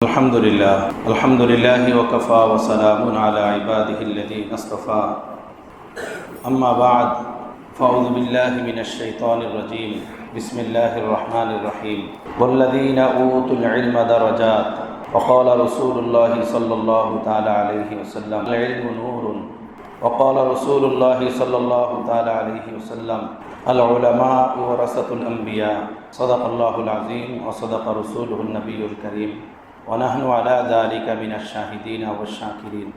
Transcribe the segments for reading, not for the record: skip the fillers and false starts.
আলহামদুলিল্লাহ ওয়াকাফা ওয়া সালামুন আলা ইবাদিহিল্লাযীনা ইসতাফা আম্মা বা'দ ফাআউযু বিল্লাহি মিনাশ শাইতানির রাজীম বিসমিল্লাহির রাহমানির রহিম ওয়াল্লাযীনা উতুল ইলমা দারাজাত ওয়া ক্বালা রাসূলুল্লাহ সাল্লাল্লাহু তাআলা আলাইহি ওয়াসাল্লাম আল ইলমু নূরুন ওয়া ক্বালা রাসূলুল্লাহ সাল্লাল্লাহু তাআলা আলাইহি ওয়াসাল্লাম আল উলামা ওয়ারাসাতুল আমবিয়া সাদাকাল্লাহুল আযীম ওয়া সাদাকা রাসূলুহুন নবিয়্যুল কারীম ওয়ানাহনু আলা যালিকা মিনাশ শাহিদিন ওয়াশ শাকিরিন।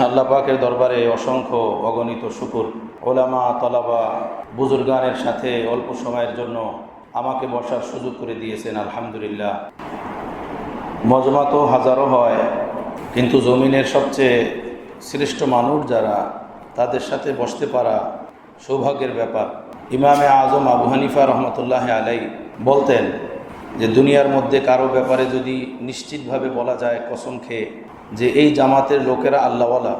আল্লাহ পাকের দরবারে অসংখ্য অগণিত শুকর। ওলামা তলাবা বুজুর্গানের সাথে অল্প সময়ের জন্য আমাকে বসার সুযোগ করে দিয়েছেন, আলহামদুলিল্লাহ। মজমা তো হাজারো হয়, কিন্তু জমিনের সবচেয়ে শ্রেষ্ঠ মানুষ যারা, তাদের সাথে বসতে পারা সৌভাগ্যের ব্যাপার। ইমামে আজম আবু হানিফা রহমতুল্লাহ আলাই বলতেন যে দুনিয়ার মধ্যে কারো ব্যাপারে যদি নিশ্চিতভাবে বলা যায় কসম খেয়ে যে এই জামাতের লোকেরা আল্লাহওয়ালা,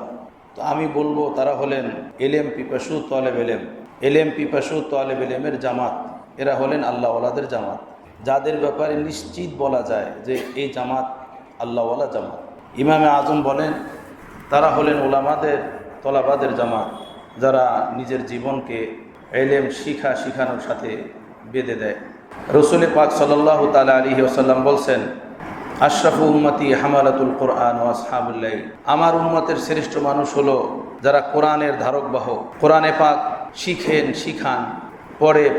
তো আমি বলবো তারা হলেন এলেম পিপাসু তলেব এলেম। এলেম পিপাসু তলেব এলেমের জামাত, এরা হলেন আল্লাহওয়ালাদের জামাত। যাদের ব্যাপারে নিশ্চিত বলা যায় যে এই জামাত আল্লাহওয়ালা জামাত। ইমামে আজম বলেন তারা হলেন ওলামাদের তলাবাদের জামাত, যারা নিজের জীবনকে এলেম শিখানোর সাথে বেঁধে দেয়। রসুল পাক সাল্লাল্লাহু তাআলা আলাইহি ওয়াসাল্লাম বলছেন, আশরাফু উম্মতি হামালাতুল কোরআন ওয়া আসহাবুল লাইল। আমার উম্মতের শ্রেষ্ঠ মানুষ হলো যারা কোরআনের ধারক বাহক, কোরআনে পাক শিখান,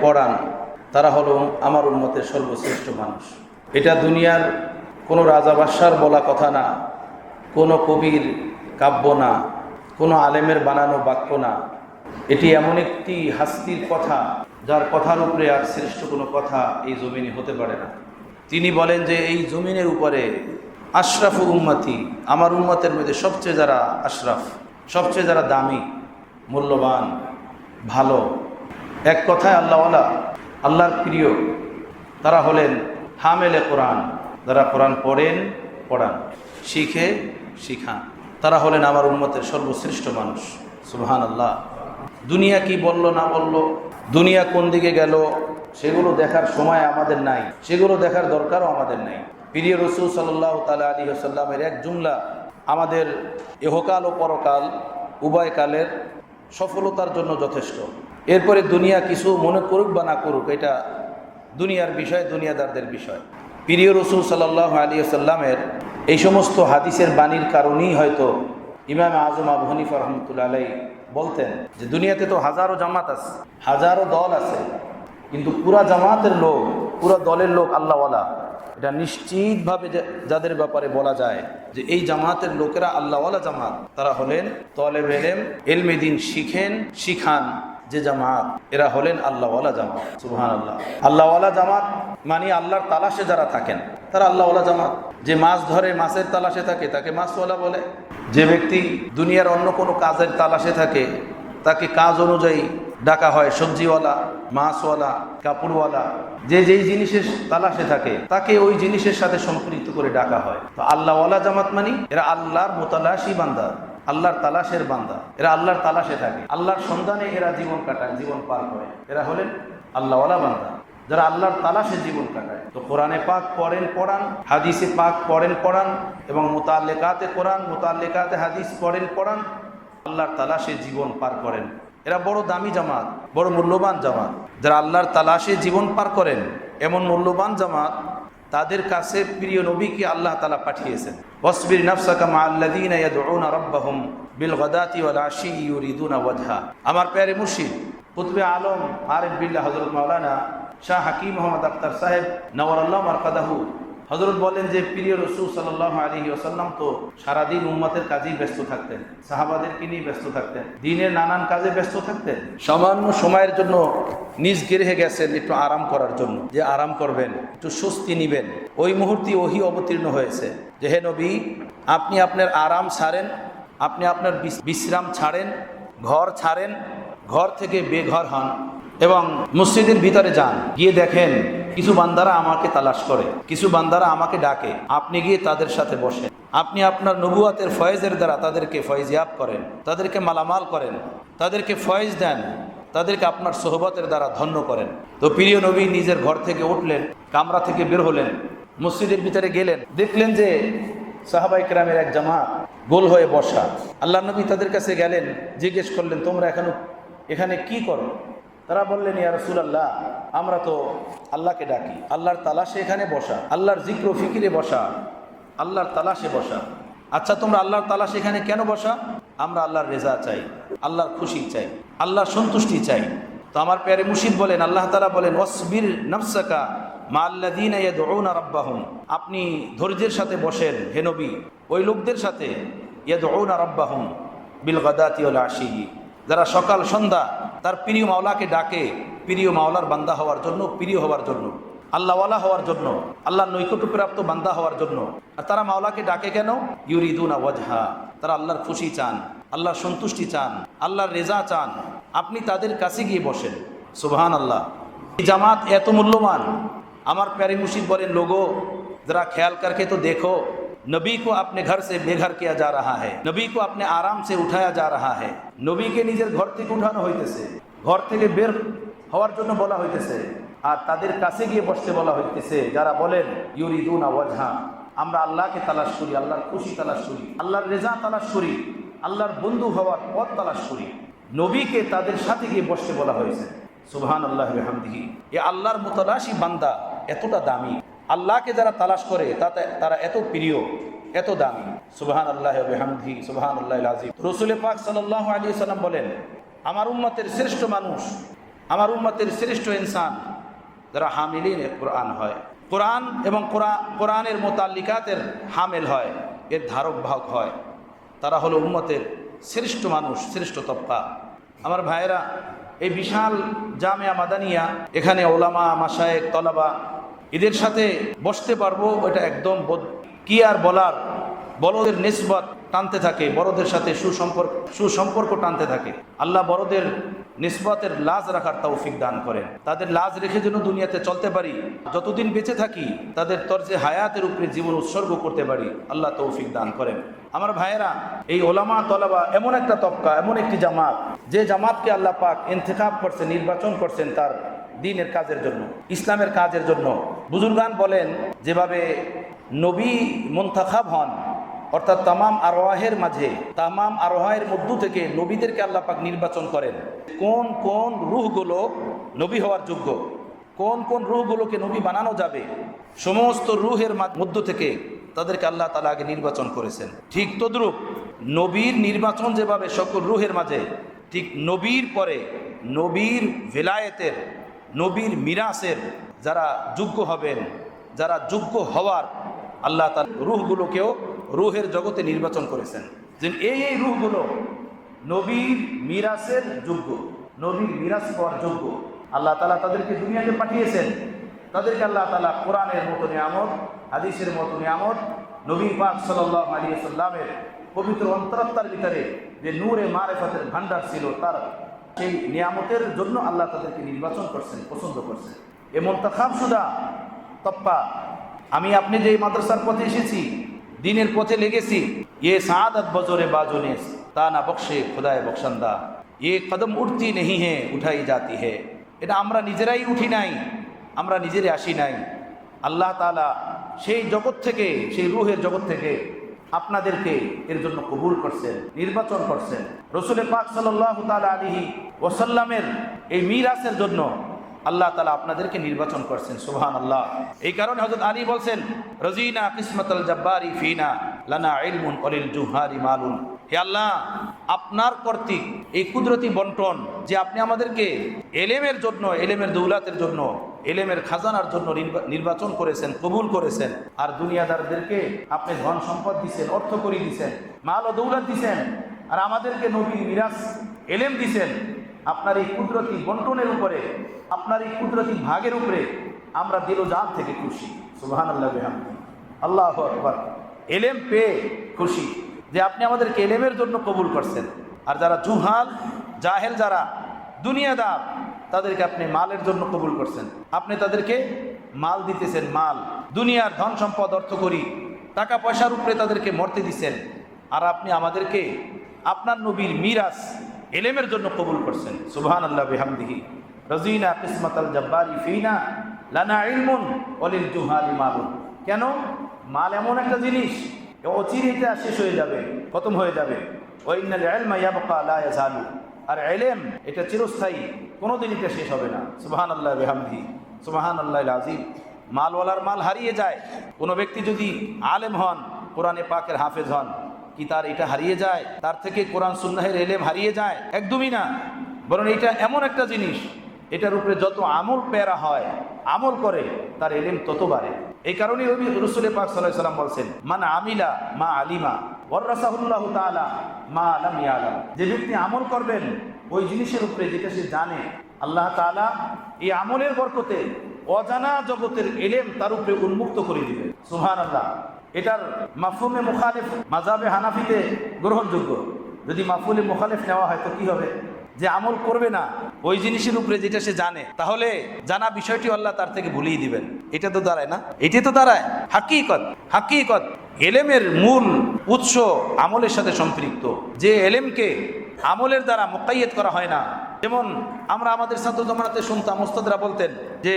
পড়ান, তারা হলো আমার উম্মতের সর্বশ্রেষ্ঠ মানুষ। এটা দুনিয়ার কোনো রাজা বাদশার বলা কথা না, কোনো কবির কাব্য না, কোনো আলেমের বানানো বাক্য না। এটি এমন একটি হাস্তির কথা যার কথার উপরে আর শ্রেষ্ঠ কোনো কথা এই জমিনে হতে পারে না। তিনি বলেন যে এই জমিনের উপরে আশরাফু উম্মতি, আমার উম্মতের মধ্যে সবচেয়ে যারা আশরাফ, সবচেয়ে যারা দামি, মূল্যবান, ভালো, এক কথায় আল্লাহওয়ালা, আল্লাহর প্রিয়, তারা হলেন হামেলে কোরআন, যারা কোরআন পড়ান, শিখান। তারা হলেন আমার উম্মতের সর্বশ্রেষ্ঠ মানুষ। সুবহানাল্লাহ। দুনিয়া কি বলল না বলল, দুনিয়া কোন দিকে গেল, সেগুলো দেখার সময় আমাদের নাই, সেগুলো দেখার দরকারও আমাদের নাই। প্রিয় রাসূল সাল্লাল্লাহু তাআলা আলাইহি ওয়াসাল্লামের এক জুমলা আমাদের ইহকাল ও পরকাল উভয় কালের সফলতার জন্য যথেষ্ট। এরপরে দুনিয়া কিছু মনে করুক বা না করুক, এটা দুনিয়ার বিষয়, দুনিয়াদারদের বিষয়। প্রিয় রাসূল সাল্লাল্লাহু আলাইহি ওয়াসাল্লামের এই সমস্ত হাদিসের বাণীর কারণেই হয়তো ইমাম আজম আবু হানিফা রহমতুল্লাহ আলাইহি বলতেন যে দুনিয়াতে তো হাজারো জামাত আছে, হাজারো দল আছে, কিন্তু পুরা জামাতের লোক, পুরা দলের লোক আল্লাহওয়ালা। এটা নিশ্চিতভাবে যাদের ব্যাপারে বলা যায় যে এই জামাতের লোকেরা আল্লাহওয়ালা জামাত, তারা হলেন তলেব এলেম, ইলমে দ্বীন শিখান যে জামাত, এরা হলেন আল্লাহওয়ালা জামাত। সুবহানাল্লাহ। আল্লাহওয়ালা জামাত মানে আল্লাহর তালাশে যারা থাকেন তারা আল্লাহওয়ালা জামাত। যে মাছ ধরে মাছের তালাশে থাকে তাকে মাছওয়ালা বলে। যে ব্যক্তি দুনিয়ার অন্য কোনো কাজের তালাশে থাকে তাকে কাজ অনুযায়ী ডাকা হয় সবজিওয়ালা, মাছওয়ালা, কাপড়ওয়ালা। যে যেই জিনিসের তালাশে থাকে তাকে ওই জিনিসের সাথে সম্পৃক্ত করে ডাকা হয়। তো আল্লাহওয়ালা জামাত মানে এরা আল্লাহর মোতালাশি বান্দা, আল্লাহর তালাশের বান্দা। এরা আল্লাহর তালাশে থাকে, আল্লাহর সন্ধানে এরা জীবন কাটায়, জীবন পার করে। এরা হলেন আল্লাহওয়ালা বান্দা যারা আল্লাহর তালাশে জীবন কাটায়। তো কোরআনে পাক পড়ান, হাদিসে পাক পড়ান এবং মুতাল্লিকাতে কোরআন, মুতাল্লিকাতে হাদিস পড়ান, আল্লাহর তালাশে জীবন পার করেন। এরা বড় দামি জামাত, বড় মূল্যবান জামাত। যারা আল্লাহর তালাশে জীবন পার করেন, এমন মূল্যবান জামাত, তাদের কাছে প্রিয় নবীকে আল্লাহ তাআলা পাঠিয়েছেন। ওয়াসবির নাফসাকা মাআল্লাযীনা ইয়াদউনা রাব্বাহুম বিল গাদাতি ওয়াল আশি ইউরিদুনা ওয়াজহা। আমার প্যারে মুর্শিদ কুতুবে আলম আরিফ বিল্লাহ হযরত মাওলানা শাহ হাকিম মোহাম্মদ আখতার সাহেব নওয়ারাল্লাহু মারকাদাহু হযরত বলেন যে প্রিয় রাসূল সাল্লাল্লাহু আলাইহি ওয়াসাল্লাম তো সারাদিন উম্মতের কাজেই ব্যস্ত থাকতেন, সাহাবাদেরকে নিয়ে ব্যস্ত থাকতেন, দ্বীনের নানান কাজে ব্যস্ত থাকতেন। সামান্য সময়ের জন্য নিজ গৃহে গেছেন একটু আরাম করার জন্য, যে আরাম করবেন, একটু স্বস্তি নিবেন। ওই মুহূর্তে ওহী অবতীর্ণ হয়েছে যে হে নবী, আপনি আপনার আরাম ছাড়েন, আপনি আপনার বিশ্রাম ছাড়েন, ঘর থেকে বেঘর হন এবং মসজিদের ভিতরে যান। গিয়ে দেখেন কিছু বান্দারা আমাকে তালাশ করে, কিছু বান্দারা আমাকে ডাকে, আপনি গিয়ে তাদের সাথে বসেন। আপনি আপনার নবুয়াতের ফয়েজের দ্বারা তাদেরকে ফয়েজিয়াব করেন, তাদেরকে মালামাল করেন, তাদেরকে ফয়েজ দেন, তাদেরকে আপনার সোহবতের দ্বারা ধন্য করেন। তো প্রিয় নবী নিজের ঘর থেকে উঠলেন, কামরা থেকে বের হলেন, মসজিদের ভিতরে গেলেন, দেখলেন যে সাহাবায়ে কেরামের এক জামাত গোল হয়ে বসা। আল্লাহ নবী তাদের কাছে গেলেন, জিজ্ঞেস করলেন, তোমরা এখানে কি করো? তারা বললেন, ইয়া রাসূলুল্লাহ, আমরা তো আল্লাহকে ডাকি, আল্লাহর তালাশে এখানে বসা, আল্লাহর জিক্র ফিকিরে বসা, আল্লাহর তালাশে বসা। আচ্ছা, তোমরা আল্লাহর তালাশে এখানে কেন বসা? আমরা আল্লাহর রেজা চাই, আল্লাহর খুশি চাই, আল্লাহর সন্তুষ্টি চাই। তো আমার প্যারে মুর্শিদ বলেন, আল্লাহ তাআলা বলেন, ওয়াসবির নাফসাকা মা'আল্লাযীনা ইয়াদউনা রাব্বাহুম, আপনি ধৈর্যের সাথে বসেন হে নবী ওই লোকদের সাথে, ইয়াদউনা রাব্বাহুম বিল গাদাতি ওয়াল আশিয়্যি, যারা সকাল সন্ধ্যা তার প্রিয় মাওলাকে ডাকে, প্রিয় মাওলার বান্দা হওয়ার জন্য, প্রিয় হওয়ার জন্য, আল্লাহওয়ালা হওয়ার জন্য, আল্লাহর নৈকট্যপ্রাপ্ত বান্দা হওয়ার জন্য। আর তারা মাওলাকে ডাকে কেন? ইউরিদুনা ওয়াজহা, তারা আল্লাহর খুশি চান, আল্লাহর সন্তুষ্টি চান, আল্লাহর রেজা চান। আপনি তাদের কাছে গিয়ে বসেন। সুবহানাল্লাহ। এই জামাত এত মূল্যবান। আমার প্যারে মুর্শিদ বলেন, লোগো जरा ख्याल करके तो देखो, नबी को अपने घर से बेघर किया जा रहा है, नबी को अपने आराम से उठाया जा रहा है। নবীকে নিজের ঘর থেকে উঠানো হইতেছে, ঘর থেকে বের হওয়ার জন্য বলা হইতেছে, আর তাদের কাছে গিয়ে বসতে বলা হইতেছে যারা বলেন ইউরিদুনা ওয়াজহা, আমরা আল্লাহকে তালাশ করি, আল্লাহর খুশি তালাশ করি, আল্লাহর রেজা তালাশ করি, আল্লাহর বন্ধু হওয়ার পথ তালাশ করি। নবীকে তাদের সাথে গিয়ে বসতে বলা হয়েছে। সুবহানাল্লাহি ওয়া বিহামদিহি। এ আল্লাহর মুতালাশি বান্দা এতটা দামি, আল্লাহকে যারা তালাশ করে তারা এত প্রিয়, এত দামি। সুবহানাল্লাহি ওয়া বিহামদিহি, সুবহানাল্লাহিল আযীম। রাসূল পাক সাল্লাল্লাহু আলাইহি ওয়াসাল্লাম বলেন, আমার উম্মতের শ্রেষ্ঠ মানুষ, আমার উম্মতের শ্রেষ্ঠ ইনসান যারা হামিলিনে কোরআন হয়, কোরআন এবং কোরআনের মুতাল্লিকাতের হামেল হয়, এর ধারক বাহক হয়, তারা হলো উম্মতের শ্রেষ্ঠ মানুষ, শ্রেষ্ঠ তবকা। আমার ভাইয়েরা, এই বিশাল জামিয়া মাদানিয়া, এখানে ওলামা, মাশায়েখ, তলাবা, এদের সাথে বসতে পারবো, ওটা একদম কি আর বলার। বড়দের নিসবত টানতে থাকে, বড়দের সাথে সুসম্পর্ক টানতে থাকে। আল্লাহ বড়দের নিসবতের লাজ রাখার তৌফিক দান করেন, তাদের লাজ রেখে যেন দুনিয়াতে চলতে পারি, যতদিন বেঁচে থাকি তাদের তরজে হায়াতের উপরে জীবন উৎসর্গ করতে পারি, আল্লাহ তৌফিক দান করেন। আমার ভাইয়েরা, এই ওলামা তলাবা এমন একটা তবকা, এমন একটি জামাত, যে জামাতকে আল্লাহ পাক ইন্তেখাব করছেন, নির্বাচন করছেন তার দ্বীনের কাজের জন্য, ইসলামের কাজের জন্য। বুজুর্গান বলেন, যেভাবে নবী মুনতাখাব হন, অর্থাৎ তামাম আরওয়াহের মাঝে, তামাম আরওয়াহের মধ্য থেকে নবীদেরকে আল্লাহ পাক নির্বাচন করেন, কোন কোন রূহগুলো নবী হওয়ার যোগ্য, কোন কোন রূহগুলোকে নবী বানানো যাবে, সমস্ত রূহের মধ্য থেকে তাদেরকে আল্লাহ তাআলা আগে নির্বাচন করেছেন। ঠিক তদ্রূপ নবীর নির্বাচন যেভাবে সকল রূহের মাঝে, ঠিক নবীর পরে নবীর ভেলায়েতের, নবীর মিরাসের যারা যোগ্য হবেন, যারা যোগ্য হওয়ার, আল্লাহ তার রূহগুলোকেও রূহের জগতে নির্বাচন করেছেন, যে এই রূহগুলো নবীর মিরাসের যোগ্য, নবীর মিরাস পাওয়ার যোগ্য। আল্লাহ তাআলা তাদেরকে দুনিয়াতে পাঠিয়েছেন, তাদেরকে আল্লাহ তাআলা কোরআনের মতো নিয়ামত, হাদিসের মতো নিয়ামত, নবী পাক সাল্লাল্লাহু আলাইহি ওয়াসাল্লামের পবিত্র অন্তরাত্মার ভিতরে যে নূরে মারিফাতের ভান্ডার ছিল, তার সেই নিয়ামতের জন্য আল্লাহ তাদেরকে নির্বাচন করছেন, পছন্দ করছেন। এ মুনতাখাব শুদা তপ্পা, আমি আপনি যে মাদ্রাসার পথে এসেছি, দিনের পথে লেগেছি, ये सादत बजोरे बाजोनेस ताना बख्शे खुदाए बख्शंदा, ये कदम उठती नहीं है उठाई जाती है। এটা আমরা নিজেরাই উঠি নাই, আমরা নিজেরাই আসি নাই। আল্লাহ তাআলা সেই জগৎ থেকে, সেই রূহের জগৎ থেকে আপনাদেরকে এর জন্য কবুল করছেন, নির্বাচন করছেন। রাসূল পাক সাল্লাল্লাহু তাআলা আলাইহি ওয়াসাল্লামের এই মিরাসের জন্য আল্লাহ তাআলা আপনাদেরকে নির্বাচন করছেন। সুবহানাল্লাহ। এই কারণে হযরত আলী বলছেন, রাজিনা কিসমাতাল জাব্বারি ফিনা লানা ইলমুন ওয়ালিল জুহারি মালুন। হে আল্লাহ, আপনার কর্তৃক এই কুদরতি বন্টন, যে আপনি আমাদেরকে এলেমের জন্য, এলেমের দৌলাতের জন্য, এলেমের খাজানার জন্য নির্বাচন করেছেন, কবুল করেছেন, আর দুনিয়াদারদেরকে আপনি ধন সম্পদ দিছেন, অর্থ করি দিছেন, মাল ও দৌলত দিছেন, আর আমাদেরকে নবীর মিরাস এলেম দিছেন। আপনার এই কুদরতি বন্টনের উপরে, আপনার এই কুদরতি ভাগের উপরে আমরা দিল জান থেকে খুশি। সুবহানাল্লাহ বিহামদিহি, আল্লাহু আকবার। এলেম পেয়ে খুশি যে আপনি আমাদেরকে এলেমের জন্য কবুল করছেন। আর যারা জুহাল, জাহেল, যারা দুনিয়াদার, তাদেরকে আপনি মালের জন্য কবুল করছেন। আপনি তাদেরকে মাল দিতেছেন, মাল, দুনিয়ার ধন সম্পদ, অর্থ করি, টাকা পয়সার উপরে তাদেরকে মরতে দিছেন। আর আপনি আমাদেরকে আপনার নবীর মিরাস এলেমের জন্য কবুল করছেন। সুবহানাল্লাহ বিহামদিহি। রাজিনা কিসমাতাল জাব্বারি ফিনা লানা ইলমুন ওয়ালিল জুহালি মালুন। কেন? মাল এমন একটা জিনিস, অচিরেটা শেষ হয়ে যাবে, খতম হয়ে যাবে। ওয়াইনাল ইলমা ইয়াবকা লা ইয়াজালু, আর ইলম এটা চিরস্থায়ী, কোনোদিন এটা শেষ হবে না। সুবহানাল্লাহি বিহামদিহি, সুবহানাল্লাহিল আযীম। মালওয়ালার মাল হারিয়ে যায়। কোনো ব্যক্তি যদি আলেম হন, কোরআনে পাকের হাফেজ হন, কি তার এটা হারিয়ে যায়? তার থেকে কোরআন সুন্নাহের ইলম হারিয়ে যায়? একদমই না। বরং এটা এমন একটা জিনিস, এটার উপরে যত আমল পেরা হয়, আমল করে, তার ইলম তত বাড়ে। এই কারণেই রাসূল পাক সাল্লাল্লাহু আলাইহি ওয়াসাল্লাম বলছেন, মান আমিলা মা আলিমা ওয়ারাসাহুল্লাহু তাআলা মা লাম ইয়ালাম। যে ব্যক্তি আমল করবেন ওই জিনিসের উপরে যেটা সে জানে, আল্লাহ তাআলা এই আমলের বরকতে অজানা জগতের ইলম তার উপরে উন্মুক্ত করে দিবেন। সুবহানাল্লাহ। এটার মাফহুমে মুখালিফ মাযহাবে হানাফিতে গ্রহণযোগ্য। যদি মাফহুমে মুখালিফ নেওয়া হয় তো কি হবে? যে আমল করবে না ওই জিনিসের উপরে যেটা সে জানে, তাহলে জানা বিষয়টি আল্লাহ তার থেকে ভুলিয়ে দিবেন। এটা তো দাঁড়ায় না? এটাই তো দাঁড়ায় হাকিকত। হাকিকত এলেমের মূল উৎস আমলের সাথে সম্পৃক্ত। যে এলেমকে আমলের দ্বারা মুকাইয়্যদ করা হয় না, যেমন আমরা আমাদের ছাত্র জমানাতে শুনতাম, ওস্তাদরা বলতেন যে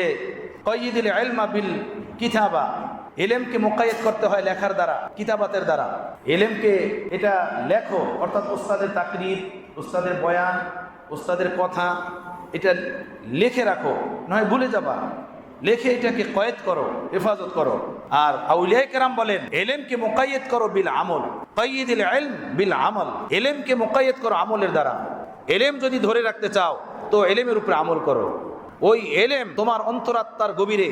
কয়্যিদুল ইলমা বিল কিতাবা, এলেমকে মুকাইয়্যদ করতে হয় লেখার দ্বারা, কিতাবাতের দ্বারা। এলেমকে এটা লেখো, অর্থাৎ ওস্তাদের তাকরীর, ওস্তাদের বয়ান, ওস্তাদের কথা, এটা লিখে রাখো, নয় ভুলে যাবা। লেখে এটাকে কয়েদ করো, হেফাজত করো। আর আউলিয়ায়ে কেরাম বলেন এলেমকে মুকাইয়্যদ করো বিল আমল, কাইয়িদুল ইলম বিল আমল। এলেমকে মুকাইয়্যদ করো আমলের দ্বারা। এলেম যদি ধরে রাখতে চাও তো এলেমের উপরে আমল করো। ওই এলেম তোমার অন্তরাত্মার গভীরে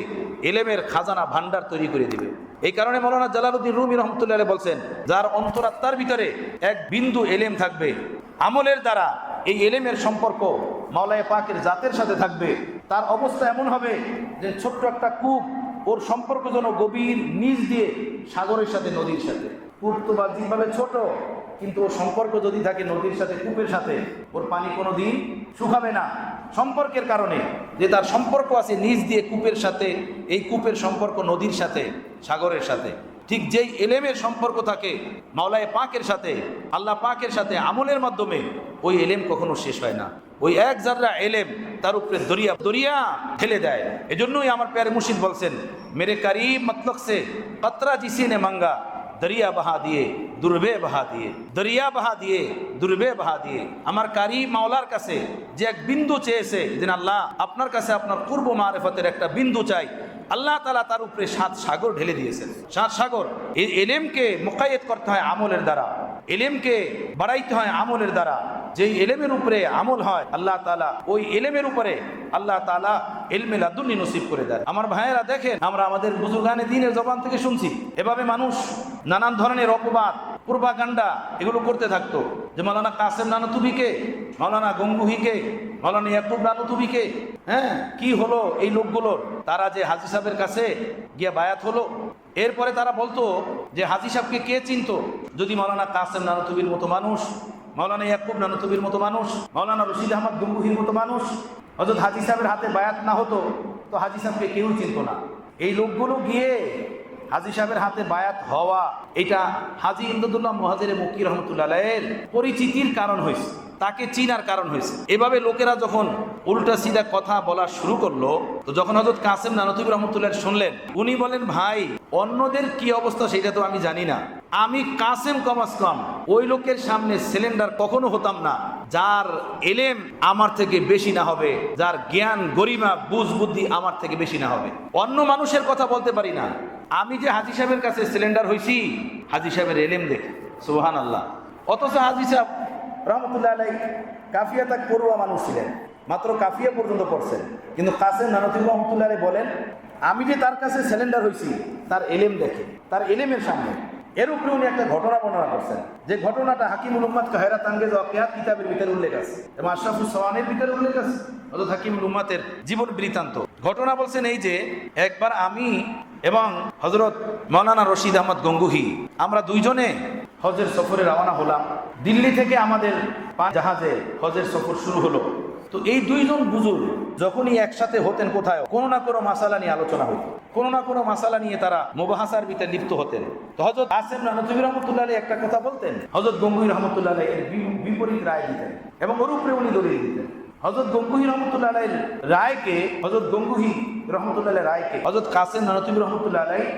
এলেমের খাজানা ভান্ডার তৈরি করে দিবে। এই কারণে মাওলানা জালালউদ্দিন রুমি রহমতুল্লাহ আলাইহি বলছেন, যার অন্তরাত্মার ভিতরে এক বিন্দু এলেম থাকবে, আমলের দ্বারা এই এলেমের সম্পর্ক মাওলায়ে পাকের জাতের সাথে থাকবে, তার অবস্থা এমন হবে যে ছোট্ট একটা কূপ, ওর সম্পর্ক যেন গভীর, নিচ দিয়ে সাগরের সাথে, নদীর সাথে। কূপ তো বাহ্যিকভাবে ছোট, কিন্তু ওর সম্পর্ক যদি থাকে নদীর সাথে, কূপের সাথে, ওর পানি কোনো দিন শুকাবে না। সম্পর্কের কারণে, যে তার সম্পর্ক আছে নিচ দিয়ে কূপের সাথে, এই কূপের সম্পর্ক নদীর সাথে, সাগরের সাথে। ঠিক যেই এলেমের সম্পর্ক থাকে মাওলায়ে পাকের সাথে, আল্লাহ পাকের সাথে, আমলের মাধ্যমে, ওই এলেম কখনো শেষ হয় না। ওই এক জাররা এলেম তার উপরে দরিয়া দরিয়া ঠেলে দেয়। এজন্যই আমার প্যারে মুর্শিদ বলছেন, মেরে কারিম মতলক সে কতরা জিসি নে মাঙ্গা, দরিয়া বাহা দিয়ে দুর্বে বাহা দিয়ে, দরিয়া বাহা দিয়ে দুর্বে বাহা দিয়ে। আমার কারিম মাওলার কাছে যে এক বিন্দু চেয়েছে, যেন আল্লাহ আপনার কাছে আপনার পূর্ব মারেফতের একটা বিন্দু চাই, আল্লাহ তাআলা তার উপরে 7 সাগর ঢেলে দিয়েছেন। 7 সাগর। এই এলেমকে মুকাইয়্যদ করতে হয় আমলের দ্বারা, এলেমকে বাড়াইতে হয় আমলের দ্বারা। যেই এলেমের উপরে আমল হয়, আল্লাহ তাআলা ওই এলেমের উপরে আল্লাহ তাআলা ইলমে লাদুন্নি নসিব করে দেন। আমার ভাইয়েরা দেখেন, আমরা আমাদের বুজুর্গানে দ্বীনের জবান থেকে শুনছি, এভাবে মানুষ নানান ধরনের অপবাদ, প্রোপাগান্ডা এগুলো করতে থাকতো, যে মাওলানা কাসেম নানুতুবিকে, মাওলানা গঙ্গুহিকে, মাওলানা ইয়াকুব নানুতুবিকে, হ্যাঁ কি হলো এই লোকগুলোর? তারা যে হাজী সাহেবের কাছে গিয়ে বায়াত হলো, এরপরে তারা বলতো যে হাজী সাহেবকে কে চিনতো? যদি মাওলানা কাসেম নানুতুবির মতো মানুষ, মাওলানা ইয়াকুব নানুতুবির মতো মানুষ, মাওলানা রশিদ আহমদ গঙ্গুহির মতো মানুষ হযরত হাজী সাহেবের হাতে বায়াত না হতো, তো হাজী সাহেবকে কেউ চিনতো না। এই লোকগুলো গিয়ে হাজী সাহেবের হাতে বায়াত হওয়া, এটা হাজী ইমদাদুল্লাহ মুহাজিরে মক্কি রহমতুল্লাহ আলাইহির পরিচিতির কারণ হয়েছে, তাকে চিনার কারণ হয়েছে। এভাবে লোকেরা যখন উল্টা সিধা কথা বলা শুরু করলো, তো যখন হযরত কাসেম নানুতুবি রহমতুল্লাহ শুনলেন, উনি বলেন, ভাই অন্যদের কি অবস্থা সেটা তো আমি জানি না, আমি কাসেম কমাস কম ওই লোকের সামনে সিলিন্ডার কখনো হতাম না যার এলেম আমার থেকে বেশি না হবে, যার জ্ঞান গরিমা বুঝ বুদ্ধি আমার থেকে বেশি না হবে। অন্য মানুষের কথা বলতে পারি না, আমি যে হাজী সাহেবের কাছে সিলিন্ডার হয়েছি হাজী সাহেবের এলেম দেখে। সুবহানাল্লাহ। অথচ হাজী সাহেব রহমতুল্লাহ আলাইহি কাফিয়া তাক পড়ুয়া মানুষ ছিলেন, মাত্র কাফিয়া পর্যন্ত পড়ছেন, কিন্তু কাসেম নানুতুবি রহমতুল্লাহ আলাইহি বলেন, আমি যে তার কাছে সিলিন্ডার হয়েছি তার এলেম দেখে, তার এলেমের সামনে। এর উপরে উনি একটা ঘটনা বর্ণনা করছেন, যে ঘটনাটা হাকিমুল উম্মাত কাহেরাত আঙ্গেজ ওয়াকিয়াত কিতাবের ভিতরে উল্লেখ আছে এবং আশরাফুস সাওয়ানের ভিতরে উল্লেখ আছে, হযরত হাকিমুল উম্মাতের জীবন বৃত্তান্ত। ঘটনা বলছেন এই যে, একবার আমি এবং হযরত মাওলানা রশিদ আহমদ গঙ্গুহি, আমরা দুইজনে হজের সফরে রওনা হলাম। দিল্লি থেকে আমাদের জাহাজে হজের সফর শুরু হলো। তো এই দুইজন বুজুর্গ যখনই একসাথে হতেন, কোথায় কোনো না কোনো মাসালা নিয়ে আলোচনা হতো, কোনো না কোনো মাসালা নিয়ে তারা মুবাহাসার ভিতরে লিপ্ত হতেন। তো হযরত কাসেম নানুতুবি রহমতুল্লাহ আলাইহি একটা কথা বলতেন, হযরত গঙ্গুহি রহমতুল্লাহ আলাইহি এর বিপরীত রায় দিতেন এবং ওর উপরে উনি দলিল দিতেন। হযরত গঙ্গুহি রহমতুল্লাহ আলাইহির রায়কে, হযরত গঙ্গুহি রহমতুল্লাহ আলাইহির রায়কে হযরত কাসেম নানুতুবি রহমতুল্লাহ আলাইহি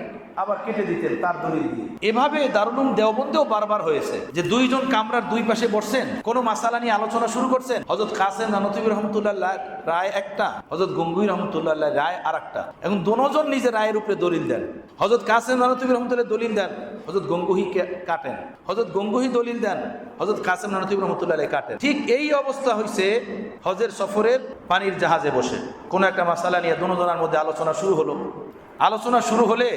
আবার কেটে দিতেন তার দলিল দিয়ে। এভাবে দারুল উলুম দেওবন্দেও বারবার হয়েছে যে দুইজন কামরার দুই পাশে বসছেন, কোনো মাসালা নিয়ে আলোচনা শুরু করছেন, হযরত কাসেম নানতুবি রহমতুল্লাহ রায় একটা, হযরত গঙ্গুই রহমতুল্লাহ রায় আর একটা, এবং দুজন নিজের রায়ের উপরে দলিল দেন। হযরত কাসেম নানতুবি রহমতুল্লাহ দলিল দেন, হযরত গঙ্গুহি কাটেন, হযরত গঙ্গুহি দলিল দেন, হযরত কাসেম নানতুবি রহমতুল্লাহ কাটেন। ঠিক এই অবস্থা হয়েছে হজের সফরের পানির জাহাজে বসে। কোনো একটা মাসালা নিয়ে দুজনের মধ্যে আলোচনা শুরু হলো। আলোচনা শুরু হলে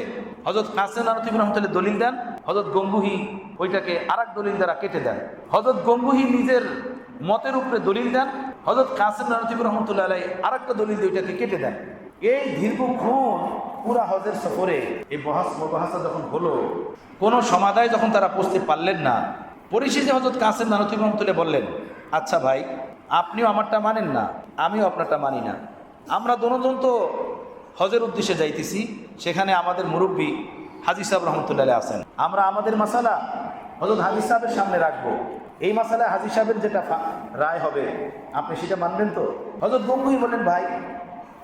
হযরত কাসেম নানতুবি রহমতুল্লাহ দলিল দেন, হযরত গঙ্গুহি ওইটাকে আরেক দলিল দ্বারা কেটে দেন। হযরত গঙ্গুহি নিজের মতের উপরে দলিল দেন, হযরত কাসেম নানতুবি রহমতুল্লাহ আলাইহি আরেকটা দলিল দিয়ে ওইটাকে কেটে দেন। এই দীর্ঘক্ষণ পুরা হজের সফরে এই মুবাহাসা যখন হলো, কোনো সমাধায় যখন তারা পৌঁছতে পারলেন না, পরিশেষে হযরত কাসেম নানতুবি রহমতুল্লাহ বললেন, আচ্ছা ভাই, আপনিও আমারটা মানেন না, আমিও আপনারটা মানি না, আমরা দুজন তো হজের উদ্দেশ্যে যাইতেছি, সেখানে আমাদের মুরব্বী হাজী সাহেব রহমতুল্লাহ আছেন, আমরা আমাদের মাসালা হযরত হাজী সাহেবের সামনে রাখবো, এই মাসালায় হাজী সাহেবের যেটা রায় হবে আপনি সেটা মানবেন তো? হযরত গঙ্গুহি বললেন, ভাই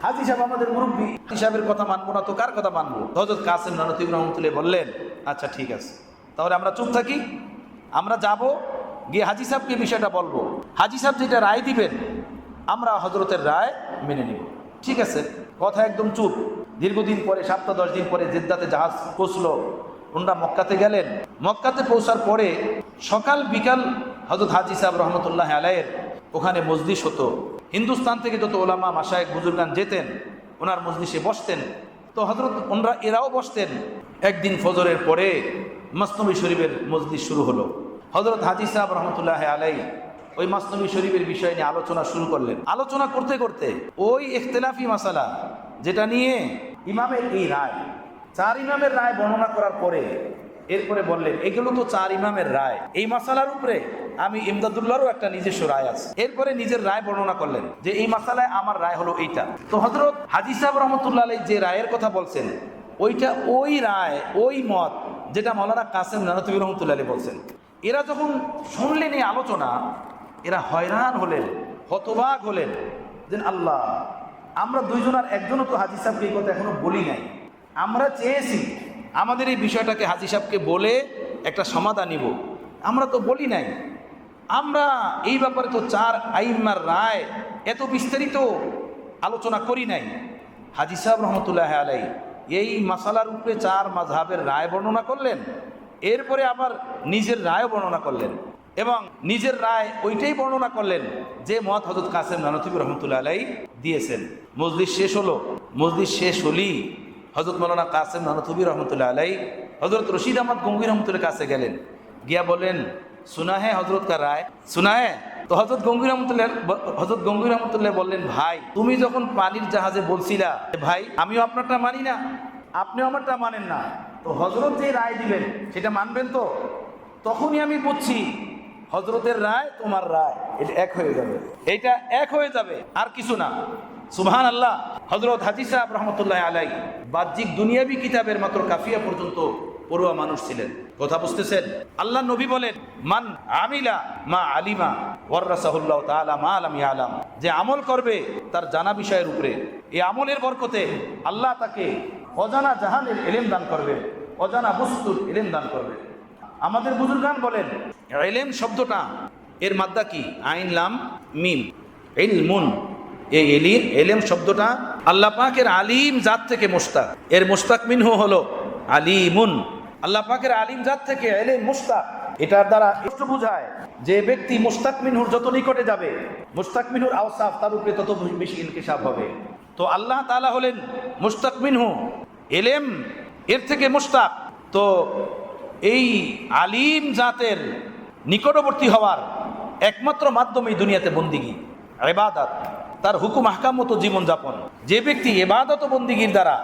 হাজী সাহেব আমাদের মুরব্বী, হাজী সাহেবের কথা মানবো না তো কার কথা মানবো? হযরত কাসেম নানতুবি রহমতুল্লাহ বললেন, আচ্ছা ঠিক আছে, তাহলে আমরা চুপ থাকি, আমরা যাব গিয়ে হাজী সাহেবকে বিষয়টা বলবো, হাজী সাহেব যেটা রায় দিবেন আমরা হজরতের রায় মেনে নিব। ঠিক আছে, কথা একদম চুপ। দীর্ঘদিন পরে 7-10 দিন পরে জেদ্দাতে জাহাজ পৌঁছলো, ওনারা মক্কাতে গেলেন। মক্কাতে পৌঁছার পরে সকাল বিকাল হযরত হাজী সাহেব রহমতুল্লাহ আলাইহির ওখানে মজলিস হতো। হিন্দুস্তান থেকে যত ওলামা মাশায়েখ বুজুর্গান যেতেন ওনার মজলিসে বসতেন। তো হযরত ওনারা এরাও বসতেন। একদিন ফজরের পরে মসনবী শরীফের মজলিস শুরু হলো। হযরত হাজী সাহেব রহমতুল্লাহ আলাইহি ওই মসনবী শরীফের বিষয় নিয়ে আলোচনা শুরু করলেন। আলোচনা করতে করতে ওই ইখতিলাফি মাসালা যেটা নিয়ে ইমামের এই রায়, 4 ইমামের রায় বর্ণনা করার পরে এরপরে বললেন, এগুলো তো 4 ইমামের রায়, এই মাসালার উপরে আমি ইমদাদুল্লাহরও একটা নিজস্ব রায় আছে। এরপরে নিজের রায় বর্ণনা করলেন যে এই মাসালায় আমার রায় হলো এইটা। তো হযরত হাজী সাহেব রহমতুল্লাহ আলাইহি যে রায়ের কথা বলছেন ওইটা ওই রায়, ওই মত যেটা মাওলানা কাসেম নানতুবি রহমতুল্লাহ আলাইহি বলছেন। এরা যখন শুনলেন এই আলোচনা, এরা হয়রান হলেন, হতবাক হলেন, যে আল্লাহ, আমরা দুইজনের একজনও তো হাজী সাহেবকে এই কথা এখনো বলি নাই, আমরা চেয়েছি আমাদের এই বিষয়টাকে হাজী সাহেবকে বলে একটা সমাধান নিব, আমরা তো বলি নাই, আমরা এই ব্যাপারে তো 4 আইম্মার রায় এত বিস্তারিত আলোচনা করি নাই। হাজী সাহেব রহমতুল্লাহ আলাইহি এই মাসালার উপরে 4 মাযহাবের রায় বর্ণনা করলেন, এরপরে আবার নিজের রায় বর্ণনা করলেন, এবং নিজের রায় ওইটাই বর্ণনা করলেন যে মত হযরত কাসেম নানতুবি রহমতুল্লাহ আলাইহি দিয়েছেন। মজলিস শেষ হলো। মজলিস শেষ হলেই হযরত মাওলানা কাসেম নানতুবি রহমতুল্লাহ আলাইহি হযরত রশিদ আহমদ গঙ্গুহি রহমতুল্লাহ কাছে গেলেন, গিয়া বলেন, सुना है हजरत का राय, सुना है? তো হযরত গঙ্গুহি রহমতুল্লাহ বললেন, ভাই তুমি যখন পানির জাহাজে বলছিলা ভাই আমিও আপনারটা মানি না, আপনিও আমারটা মানেন না, তো হযরত যে রায় দিবেন সেটা মানবেন তো? তখনই আমি বুঝছি হযরতের রায় তোমার রায়, এটা এক হয়ে যাবে, এটা এক হয়ে যাবে, আর কিছু না। সুবহানাল্লাহ। হযরত হাজী সাহেব রহমতুল্লাহ আলাইহি বাহ্যিক দুনিয়াবি কিতাবের মাত্র কাফিয়া পর্যন্ত পড়ুয়া মানুষ ছিলেন। কথা বুঝতেছেন? আল্লাহ নবী বলেন, মান আমিলা মা আলিমা ওয়ারাসাহুল্লাহ তাআলা মা লাম ইয়ালাম, যে আমল করবে তার জানা বিষয়ের উপরে, এই আমলের বরকতে আল্লাহ তাকে অজানা জাহানের ইলম দান করবে, অজানা বস্তুর ইলম দান করবে। আমাদের বুজুর্গান বলেন, ইলম শব্দটা এর মাদ্দা কি? আইন লাম মিম, ইলমুন। এই ইলম শব্দটা আল্লাহ পাকের আলিম জাত থেকে মুশতাক, এর মুশতাক মিনহু হলো আলিমুন। আল্লাহ পাকের আলিম জাত থেকে ইলম মুশতাক, এটার দ্বারা একটু বোঝায় যে ব্যক্তি মুশতাক মিনহুর যত নিকটে যাবে, মুশতাক মিনহুর আওসাফ তার উপরে তত বেশি ইনকিশাফ হবে। তো আল্লাহ তাআলা হলেন মুশতাক মিনহু, ইলম এর থেকে মুশতাক। তো এই আলিম জাতের নিকটবর্তী হওয়ার একমাত্র মাধ্যম এই দুনিয়াতে বন্দিগি, ইবাদত, তার হুকুম আহকাম মতো জীবনযাপন। যে ব্যক্তি ইবাদত ও বন্দিগির দ্বারা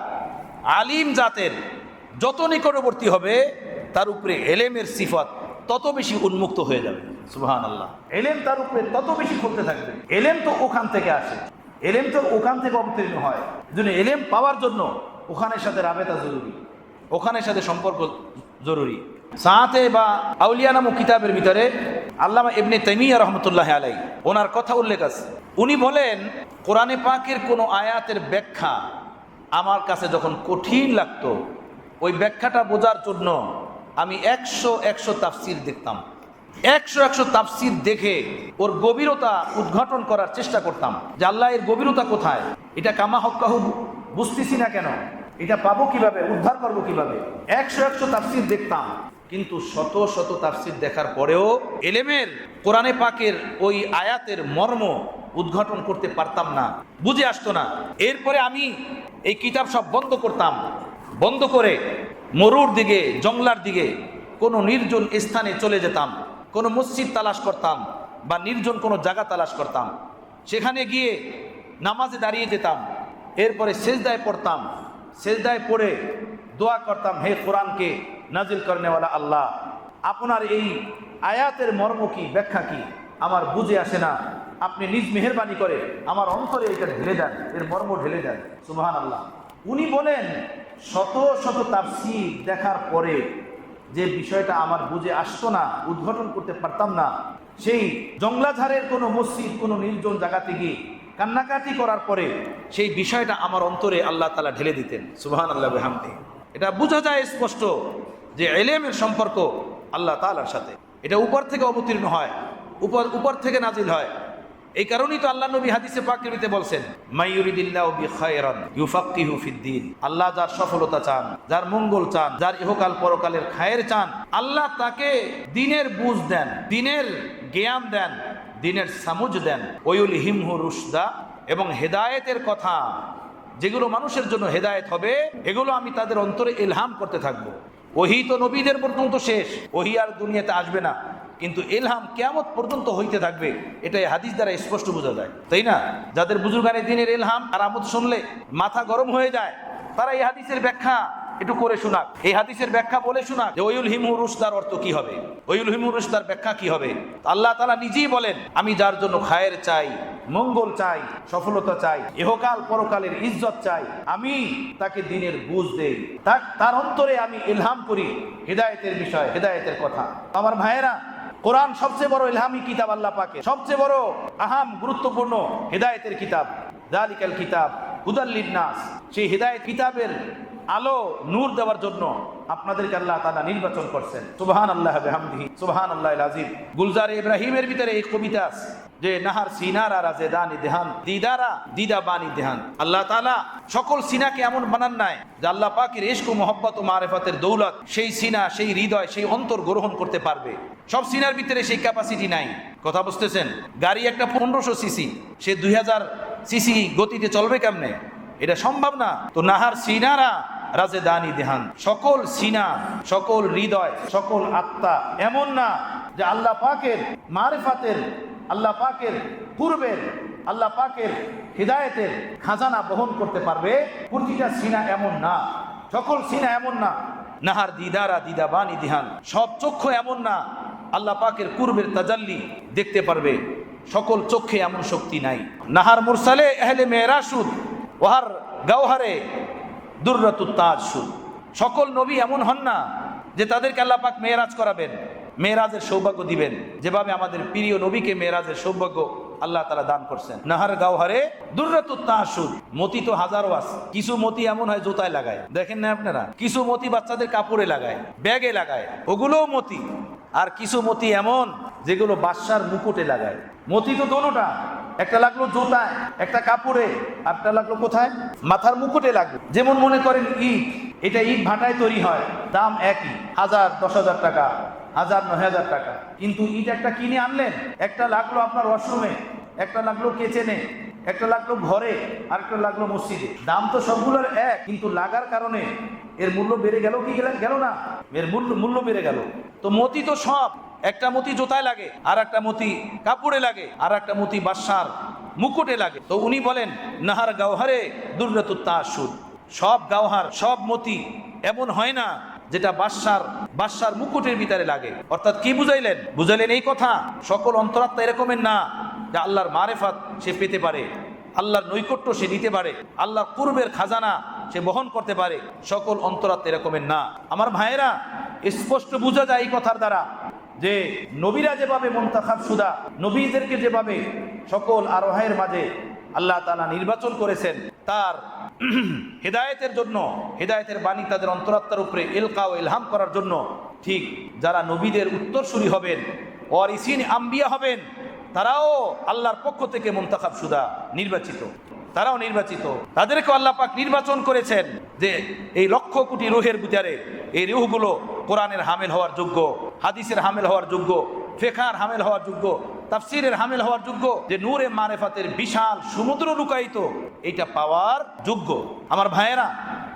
আলিম জাতের যত নিকটবর্তী হবে তার উপরে এলেমের সিফত তত বেশি উন্মুক্ত হয়ে যাবে। সুবহানাল্লাহ। এলেম তার উপরে তত বেশি খুলতে থাকবে। এলেম তো ওখান থেকে আসে, এলেম তো ওখান থেকে অবতীর্ণ হয়। এজন্য এলেম পাওয়ার জন্য ওখানের সাথে রাবেতা জরুরি, ওখানের সাথে সম্পর্ক জরুরি। সাথে বা আউলিয়া নামক কিতাবের ভিতরে আল্লামা ইবনে তাইমিয়া রহমতুল্লাহ আলাইহি ওনার কথা উল্লেখ আছে। উনি বলেন, কোরআনে পাকের কোনো আয়াতের ব্যাখ্যা আমার কাছে যখন কঠিন লাগতো ওই ব্যাখ্যাটা বোঝার জন্য আমি 100 তাফসির দেখতাম, 100 তাফসির দেখে ওর গভীরতা উদ্ঘাটন করার চেষ্টা করতাম যে আল্লাহ এর গভীরতা কোথায়, এটা কামা হক্কাহু বুঝতেছি না কেন, এটা পাবো কিভাবে, উদ্ধার করবো কিভাবে। 100 তাফসির দেখতাম, কিন্তু শত তাফসির দেখার পরেও এলেমের কোরআনে পাকের ওই আয়াতের মর্ম উদ্ঘাটন করতে পারতাম না, বুঝে আসতো না। এরপরে আমি এই কিতাব সব বন্ধ করতাম, বন্ধ করে মরুর দিকে, জংলার দিকে কোনো নির্জন স্থানে চলে যেতাম, কোনো মসজিদ তালাশ করতাম বা নির্জন কোনো জায়গা তালাশ করতাম, সেখানে গিয়ে নামাজে দাঁড়িয়ে যেতাম, এরপরে সেজদায় পড়তাম, সেজদায় পড়ে দোয়া করতাম, হে কোরআনকে নাজিল করনেওয়ালা আল্লাহ, আপনার এই আয়াতের মর্ম কি, ব্যাখ্যা কি আমার বুঝে আসে না, আপনি নিজ মেহেরবানি করে আমার অন্তরে এটা ঢেলে দেন, এর মর্ম ঢেলে দেন। সুবহানাল্লাহ। উনি বলেন শত তাফসীর দেখার পরে যে বিষয়টা আমার বুঝে আসতো না, উদ্ঘাটন করতে পারতাম না, সেই জংলাঝাড়ের কোনো মসজিদ, কোনো নির্জন জায়গাতে গিয়ে কান্নাকাটি করার পরে সেই বিষয়টা আমার অন্তরে আল্লাহ তাআলা ঢেলে দিতেন। সুবহানাল্লাহ ওয়া বিহামদিহি। এটা বোঝা যায় স্পষ্ট যে ইলমের সম্পর্ক আল্লাহ তাআলার সাথে, এটা উপর থেকে অবতীর্ণ হয়, উপর থেকে নাজিল হয়। এই কারণেই তো আল্লাহ নবী হাদিসে পাকের বলছেন, মাইয়ুরিদিল্লাহু বিখায়রান ইউফাক্কিহু ফিদ্দীন, আল্লাহ যার সফলতা চান, যার মঙ্গল চান, যার ইহকাল পরকালের খায়ের চান, আল্লাহ তাকে দ্বীনের বুঝ দেন, দ্বীনের জ্ঞান দেন, দ্বীনের সামুজ দেন। ওয়ুলহিমহু রুশদা, এবং হেদায়েতের কথা যেগুলো মানুষের জন্য হেদায়েত হবে, এগুলো আমি তাদের অন্তরে ইলহাম করতে থাকবো। ওহী তো নবীদের পর্যন্ত শেষ, ওহী আর দুনিয়াতে আসবে না, কিন্তু ইলহাম কিয়ামত পর্যন্ত হইতে থাকবে। এটাই হাদিস দ্বারা স্পষ্ট বোঝা যায়, তাই না? যাদের বুজুর্গানে দিনের ইলহাম আর আমদ শুনলে মাথা গরম হয়ে যায়, তারা এই হাদিসের ব্যাখ্যা একটু করে শোনাক, এই হাদিসের ব্যাখ্যা বলে শোনাক যে ওয়ুলহিমহু রুশদার অর্থ কি হবে, ওয়ুলহিমহু রুশদার ব্যাখ্যা কি হবে। আল্লাহ তাআলা নিজেই বলেন, আমি যার জন্য খায়ের চাই, মঙ্গল চাই, সফলতা চাই, ইহকাল পরকালের ইজ্জত চাই, আমি তাকে দ্বীনের বুঝ দেই, তার অন্তরে আমি ইলহাম করি হেদায়েতের বিষয়, হেদায়েতের কথা। আমার ভাইয়েরা, কোরআন সবচেয়ে বড় ইলহামি কিতাব আল্লাহ পাকের, সবচেয়ে বড় আহাম গুরুত্বপূর্ণ হেদায়েতের কিতাব। যালিকাল কিতাব হুদাল লিন্নাস, সেই হেদায়েত কিতাবের আলো নূর দেওয়ার জন্য আপনাদেরকে আল্লাহ তাআলা নির্বাচন করছেন। সুবহানাল্লাহ ওয়া বিহামদিহি, সুবহানাল্লাহিল আযীম। গুলজারে ইব্রাহিমের ভিতরে এই কবিতা আছে যে নাহার সিনারা রাজেদানি দেহান দিদারা দিদা বানি দেহান। আল্লাহ তাআলা সকল সিনাকে এমন বানান নাই যে আল্লাহ পাকের ইশক ও মহব্বত ও মারিফাতের দৌলত সেই সিনা, সেই হৃদয়, সেই অন্তর গ্রহণ করতে পারবে। সব সিনার ভিতরে সেই ক্যাপাসিটি নাই। কথা বুঝতেছেন? গাড়ি একটা 1500 সিসি, সে 2000 সিসি গতিতে চলবে কেমনে? এটা সম্ভব না। তো নাহার সিনারা রাজেদানি দেহান, সকল সিনা, সকল হৃদয়, সকল আত্মা এমন না যে আল্লাহ পাকের মারিফাতের, আল্লাহ পাকের পূর্বের, আল্লাহ পাকের হিদায়েতের খাজানা বহন করতে পারবে। প্রতিটা সিনা এমন না, সকল সিনা এমন না। নাহার দিদারা দিদা বানি দিহান, সব চক্ষু এমন না আল্লাহ পাকের পূর্বের তাজাল্লি দেখতে পারবে। সকল চক্ষে এমন শক্তি নাই। নাহার মুরসালে আহলে মেরাশুদ ওহার গাওহারে দুররাতুত তাজসুদ, সকল নবী এমন হন না যে তাদেরকে আল্লাহ পাক মেরাজ করাবেন, মেরাজের সৌভাগ্য দিবেন, যেভাবে আমাদের প্রিয় নবীকে মেরাজের সৌভাগ্য আল্লাহ তাআলা দান করছেন। নাহার গাওহারে দুররাতুত তাজসুদ, মতি তো হাজারো আছে। কিছু মতি এমন হয় জুতায় লাগায়, দেখেন না আপনারা? কিছু মতি বাচ্চাদের কাপড়ে লাগায়, ব্যাগে লাগায়, ওগুলোও মতি। আর কিছু মতি এমন যেগুলো বাদশার মুকুটে লাগায়। মতি তো দোনোটা, একটা লাগলো জুতায়, একটা কাপড়ে, একটা লাগলো কোথায়? মাথার মুকুটে লাগলো। যেমন মনে করেন ইট, এটা ইট ভাটায় তৈরি হয়, দাম একই, 1000 10,000 টাকা, 1000 9000 টাকা। কিন্তু ইট একটা কিনে আনলেন, একটা লাগলো আপনার ওয়াশরুমে, একটা লাগলো কিচেনে, একটা লাগলো ঘরে, আর একটা লাগলো মসজিদে। দাম তো সবগুলোর এক, কিন্তু লাগার কারণে এর মূল্য বেড়ে গেল কি গেল না? এর মূল্য বেড়ে গেল। তো মতি তো সব, একটা মতি জোতায় লাগে, আর একটা মতি কাপড়ে লাগে, আর একটা মতি বাদশার মুকুটে লাগে। তো উনি বলেন নাহার গাওহারে দুররাতুত তাজসুদ, সব গাওহার, সব মতি এমন হয় না যেটা বাদশার মুকুটের ভিতরে লাগে। অর্থাৎ কি বুঝাইলেন? এই কথা, সকল অন্তরাত্মা এরকমের না যে আল্লাহর মারিফাত সে পেতে পারে, আল্লাহর নৈকট্য সে নিতে পারে, আল্লাহর পূর্বের খাজানা সে বহন করতে পারে। সকল অন্তরাত্মা এরকমের না। আমার ভাইয়েরা, স্পষ্ট বোঝা যায় এই কথার দ্বারা যে নবীরা যেভাবে মুনতাখাব শুদা, নবীদেরকে যেভাবে সকল আরোহের মাঝে আল্লাহ তাআলা নির্বাচন করেছেন, তার হেদায়েতের জন্য, হেদায়েতের বাণী তাদের অন্তরাত্মার উপরে এলকা ও ইলহাম করার জন্য, ঠিক যারা নবীদের উত্তরসূরি হবেন, ওয়ারিসিন আম্বিয়া হবেন, তারাও আল্লাহর পক্ষ থেকে মুনতাখাব শুদা, নির্বাচিত, তারাও নির্বাচিত। তাদেরকে আল্লাহ পাক নির্বাচন করেছেন যে এই লক্ষ কোটি রুহের ভিতরে এই রুহগুলো কোরআনের হামেল হওয়ার যোগ্য, হাদিসের হামেল হওয়ার যোগ্য, ফিকহের হামেল হওয়ার যোগ্য, তাফসীরের হামেল হওয়ার যোগ্য, যে নূরে মারিফাতের বিশাল সমুদ্র লুকায়িত, এটা পাওয়ার যোগ্য। আমার ভাইয়েরা,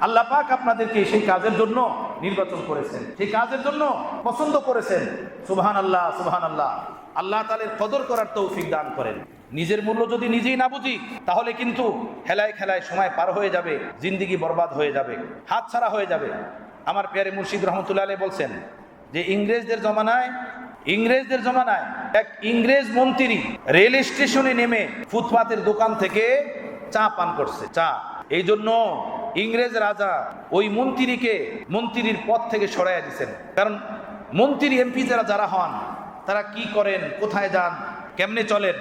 আল্লাহ পাক আপনাদেরকে সেই কাজের জন্য নির্বাচন করেছেন, সেই কাজের জন্য পছন্দ করেছেন। সুবহানাল্লাহ, সুবহানাল্লাহ। আল্লাহ তাআলার কদর করার তৌফিক দান করেন। নিজের মূল্য যদি নিজেই না বুঝি, তাহলে কিন্তু খেলায় খেলায় সময় পার হয়ে যাবে, জিন্দিগি বরবাদ হয়ে যাবে, হাতছাড়া হয়ে যাবে। আমার প্যারে মুর্শিদ রহমতুল্লাহ আলাইহি বলছেন যে ইংরেজদের জমানায় এক ইংরেজ মন্ত্রী রেল স্টেশনে নেমে ফুটপাতের দোকান থেকে চা পান করছে, চা। এই জন্য ইংরেজ রাজা ওই মন্ত্রীর পদ থেকে সরাইয়া দিচ্ছেন। কারণ মন্ত্রী এমপি যারা হন, তারা কি করেন, কোথায় যান, কেমনে চলেন,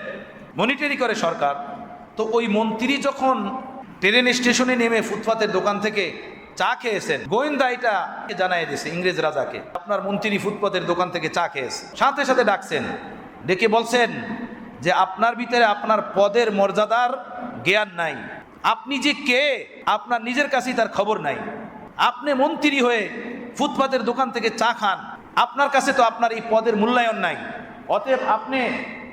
মনিটরি করে সরকার। তো ওই মন্ত্রী যখন ট্রেন স্টেশনে নেমে ফুটপাতের দোকান থেকে চা খেয়েছেন, গোয়েন্দা এটা জানাই দিয়েছে ইংরেজ রাজাকে, আপনার মন্ত্রী ফুটপাতের দোকান থেকে চা খেয়েছে। সাথে সাথে ডাকছেন, ডেকে বলছেন যে আপনার ভিতরে আপনার পদের মর্যাদার জ্ঞান নাই, আপনি যে কে আপনার নিজের কাছেই তার খবর নাই। আপনি মন্ত্রী হয়ে ফুটপাতের দোকান থেকে চা খান, আপনার কাছে তো আপনার এই পদের মূল্যায়ন নাই, অতএব আপনি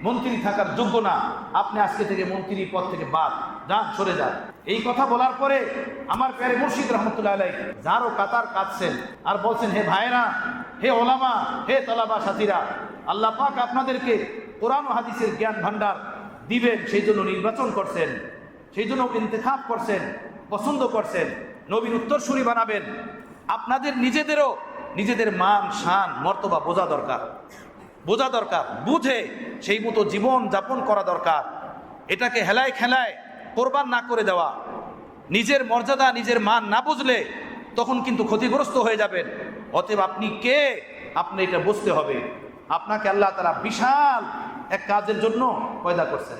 মন্ত্রী থাকার যোগ্য না, আপনি আজকে থেকে মন্ত্রী পদ থেকে বাদ যান, সরে যান। এই কথা বলার পরে আমার প্যারে মুর্শিদ রহমতুল্লাহ আলাইহি যারও কাতার কাঁদছেন আর বলছেন, হে ভাইরা, হে ওলামা, হে তলাবা সাথীরা, আল্লাহ পাক আপনাদেরকে কোরআন ও হাদিসের জ্ঞান ভান্ডার দিবেন, সেই জন্য নির্বাচন করছেন, সেই জন্য ইন্তেখাব করছেন, পছন্দ করছেন, নবীর উত্তরসূরি বানাবেন। আপনাদের নিজেদের মান শান মর্তবা বোঝা দরকার, বুঝে সেই মতো জীবন যাপন করা দরকার। এটাকে হেলায় খেলায় কোরবান না করে দেওয়া, নিজের মর্যাদা নিজের মান না বুঝলে তখন কিন্তু ক্ষতিগ্রস্ত হয়ে যাবেন। অতএব আপনি কে, আপনি এটা বুঝতে হবে। আপনাকে আল্লাহ তাআলা বিশাল এক কাজের জন্য পয়দা করছেন,